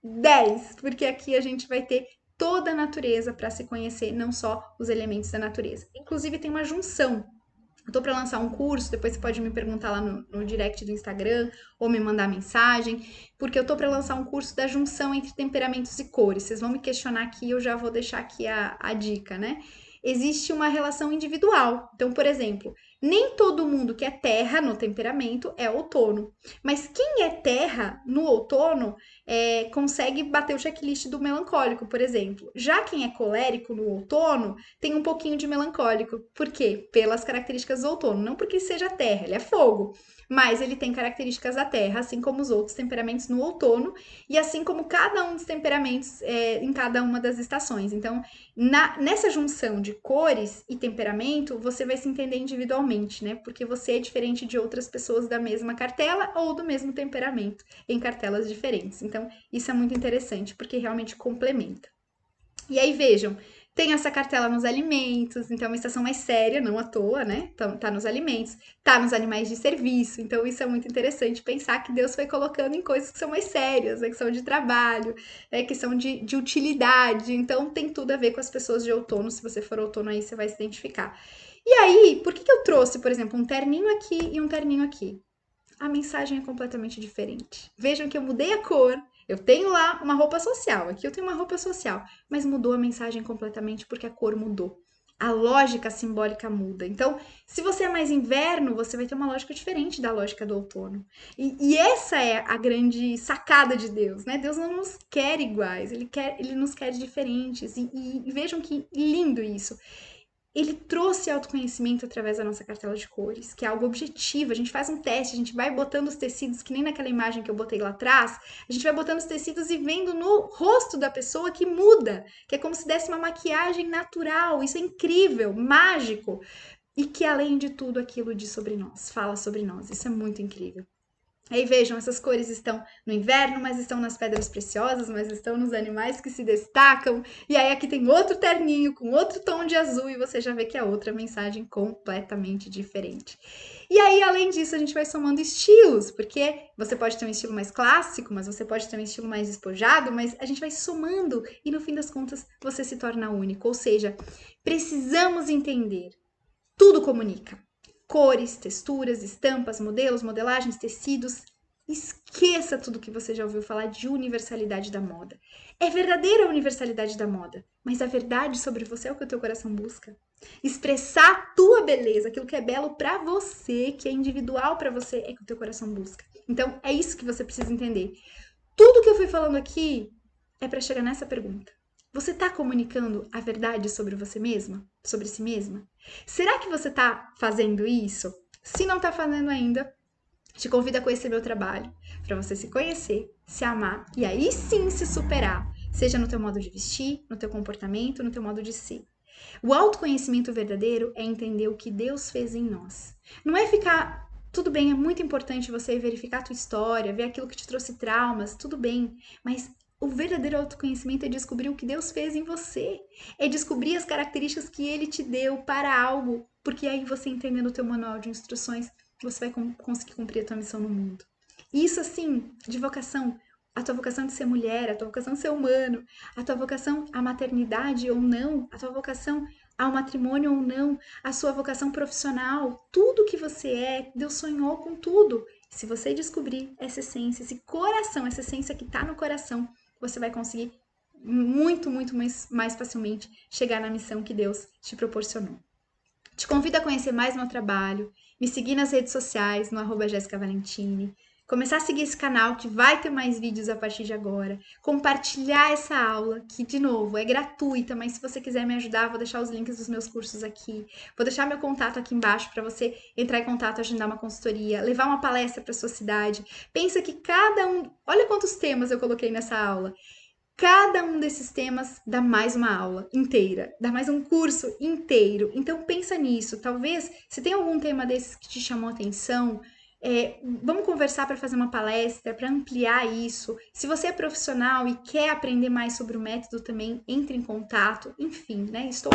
10, porque aqui a gente vai ter toda a natureza para se conhecer, não só os elementos da natureza. Inclusive tem uma junção. Eu tô para lançar um curso, depois você pode me perguntar lá no direct do Instagram ou me mandar mensagem, porque eu tô para lançar um curso da junção entre temperamentos e cores. Vocês vão me questionar aqui, eu já vou deixar aqui a dica, né? Existe uma relação individual. Então, por exemplo, Nem todo mundo que é terra no temperamento é outono. Mas quem é terra no outono consegue bater o checklist do melancólico, por exemplo. Já quem é colérico no outono tem um pouquinho de melancólico. Por quê? Pelas características do outono. Não porque seja terra, ele é fogo. Mas ele tem características da terra, assim como os outros temperamentos no outono, e assim como cada um dos temperamentos em cada uma das estações. Então, nessa junção de cores e temperamento, você vai se entender individualmente, né? Porque você é diferente de outras pessoas da mesma cartela ou do mesmo temperamento, em cartelas diferentes. Então, isso é muito interessante, porque realmente complementa. E aí, vejam, tem essa cartela nos alimentos, então é uma estação mais séria, não à toa, né? Então, tá nos alimentos, tá nos animais de serviço, então isso é muito interessante pensar que Deus foi colocando em coisas que são mais sérias, né? Que são de trabalho, que são de utilidade, então tem tudo a ver com as pessoas de outono, se você for outono aí você vai se identificar. E aí, por que eu trouxe, por exemplo, um terninho aqui e um terninho aqui? A mensagem é completamente diferente. Vejam que eu mudei a cor. Eu tenho lá uma roupa social, aqui eu tenho uma roupa social, mas mudou a mensagem completamente porque a cor mudou. A lógica simbólica muda. Então, se você é mais inverno, você vai ter uma lógica diferente da lógica do outono. E essa é a grande sacada de Deus, né? Deus não nos quer iguais, ele nos quer diferentes. E vejam que lindo isso. Ele trouxe autoconhecimento através da nossa cartela de cores, que é algo objetivo. A gente faz um teste, a gente vai botando os tecidos, que nem naquela imagem que eu botei lá atrás, a gente vai botando os tecidos e vendo no rosto da pessoa que muda, que é como se desse uma maquiagem natural. Isso é incrível, mágico. E que, além de tudo, aquilo diz sobre nós, fala sobre nós. Isso é muito incrível. Aí vejam, essas cores estão no inverno, mas estão nas pedras preciosas, mas estão nos animais que se destacam. E aí aqui tem outro terninho com outro tom de azul e você já vê que é outra mensagem completamente diferente. E aí, além disso, a gente vai somando estilos, porque você pode ter um estilo mais clássico, mas você pode ter um estilo mais despojado, mas a gente vai somando e no fim das contas você se torna único. Ou seja, precisamos entender. Tudo comunica. Cores, texturas, estampas, modelos, modelagens, tecidos. Esqueça tudo que você já ouviu falar de universalidade da moda. É verdadeira a universalidade da moda, mas a verdade sobre você é o que o teu coração busca. Expressar a tua beleza, aquilo que é belo para você, que é individual para você, é o que o teu coração busca. Então, é isso que você precisa entender. Tudo que eu fui falando aqui é para chegar nessa pergunta. Você está comunicando a verdade sobre você mesma? Sobre si mesma? Será que você está fazendo isso? Se não está fazendo ainda, te convido a conhecer meu trabalho, para você se conhecer, se amar e aí sim se superar, seja no teu modo de vestir, no teu comportamento, no teu modo de ser. O autoconhecimento verdadeiro é entender o que Deus fez em nós. Não é ficar tudo bem, é muito importante você verificar a tua história, ver aquilo que te trouxe traumas, tudo bem, mas o verdadeiro autoconhecimento é descobrir o que Deus fez em você. É descobrir as características que Ele te deu para algo. Porque aí você entendendo o teu manual de instruções, você vai conseguir cumprir a tua missão no mundo. E isso assim, de vocação, a tua vocação de ser mulher, a tua vocação de ser humano, a tua vocação à maternidade ou não, a tua vocação ao matrimônio ou não, a sua vocação profissional, tudo que você é, Deus sonhou com tudo. Se você descobrir essa essência, esse coração, essa essência que está no coração, você vai conseguir muito, muito mais facilmente chegar na missão que Deus te proporcionou. Te convido a conhecer mais meu trabalho, me seguir nas redes sociais, no @jessicavalentini, começar a seguir esse canal que vai ter mais vídeos a partir de agora, compartilhar essa aula, que de novo é gratuita, mas se você quiser me ajudar, vou deixar os links dos meus cursos aqui, vou deixar meu contato aqui embaixo para você entrar em contato, agendar uma consultoria, levar uma palestra para sua cidade. Pensa que cada um, olha quantos temas eu coloquei nessa aula. Cada um desses temas dá mais uma aula inteira, dá mais um curso inteiro. Então pensa nisso. Talvez, se tem algum tema desses que te chamou a atenção, vamos conversar para fazer uma palestra, para ampliar isso. Se você é profissional e quer aprender mais sobre o método também, entre em contato. Enfim, né? Estou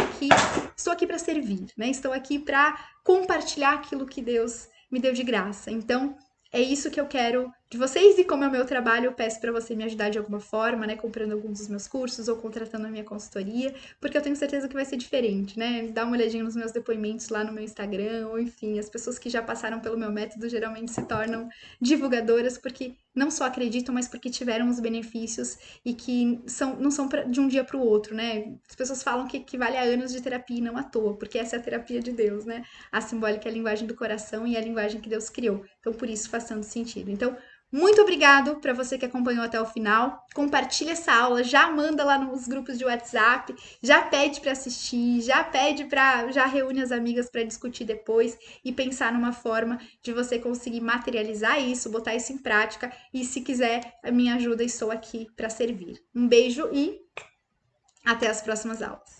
aqui para servir, né? Estou aqui para compartilhar aquilo que Deus me deu de graça. Então, é isso que eu quero de vocês e como é o meu trabalho, eu peço para você me ajudar de alguma forma, né, comprando alguns dos meus cursos ou contratando a minha consultoria, porque eu tenho certeza que vai ser diferente, né? Dá uma olhadinha nos meus depoimentos lá no meu Instagram, ou enfim, as pessoas que já passaram pelo meu método geralmente se tornam divulgadoras porque não só acreditam, mas porque tiveram os benefícios e que não são de um dia para o outro, né? As pessoas falam que equivale a anos de terapia e não à toa, porque essa é a terapia de Deus, né? A simbólica é a linguagem do coração e é a linguagem que Deus criou. Então, por isso faz tanto sentido. Então, muito obrigado para você que acompanhou até o final. Compartilha essa aula, já manda lá nos grupos de WhatsApp, já pede para assistir, já reúne as amigas para discutir depois e pensar numa forma de você conseguir materializar isso, botar isso em prática e se quiser a minha ajuda, estou aqui para servir. Um beijo e até as próximas aulas.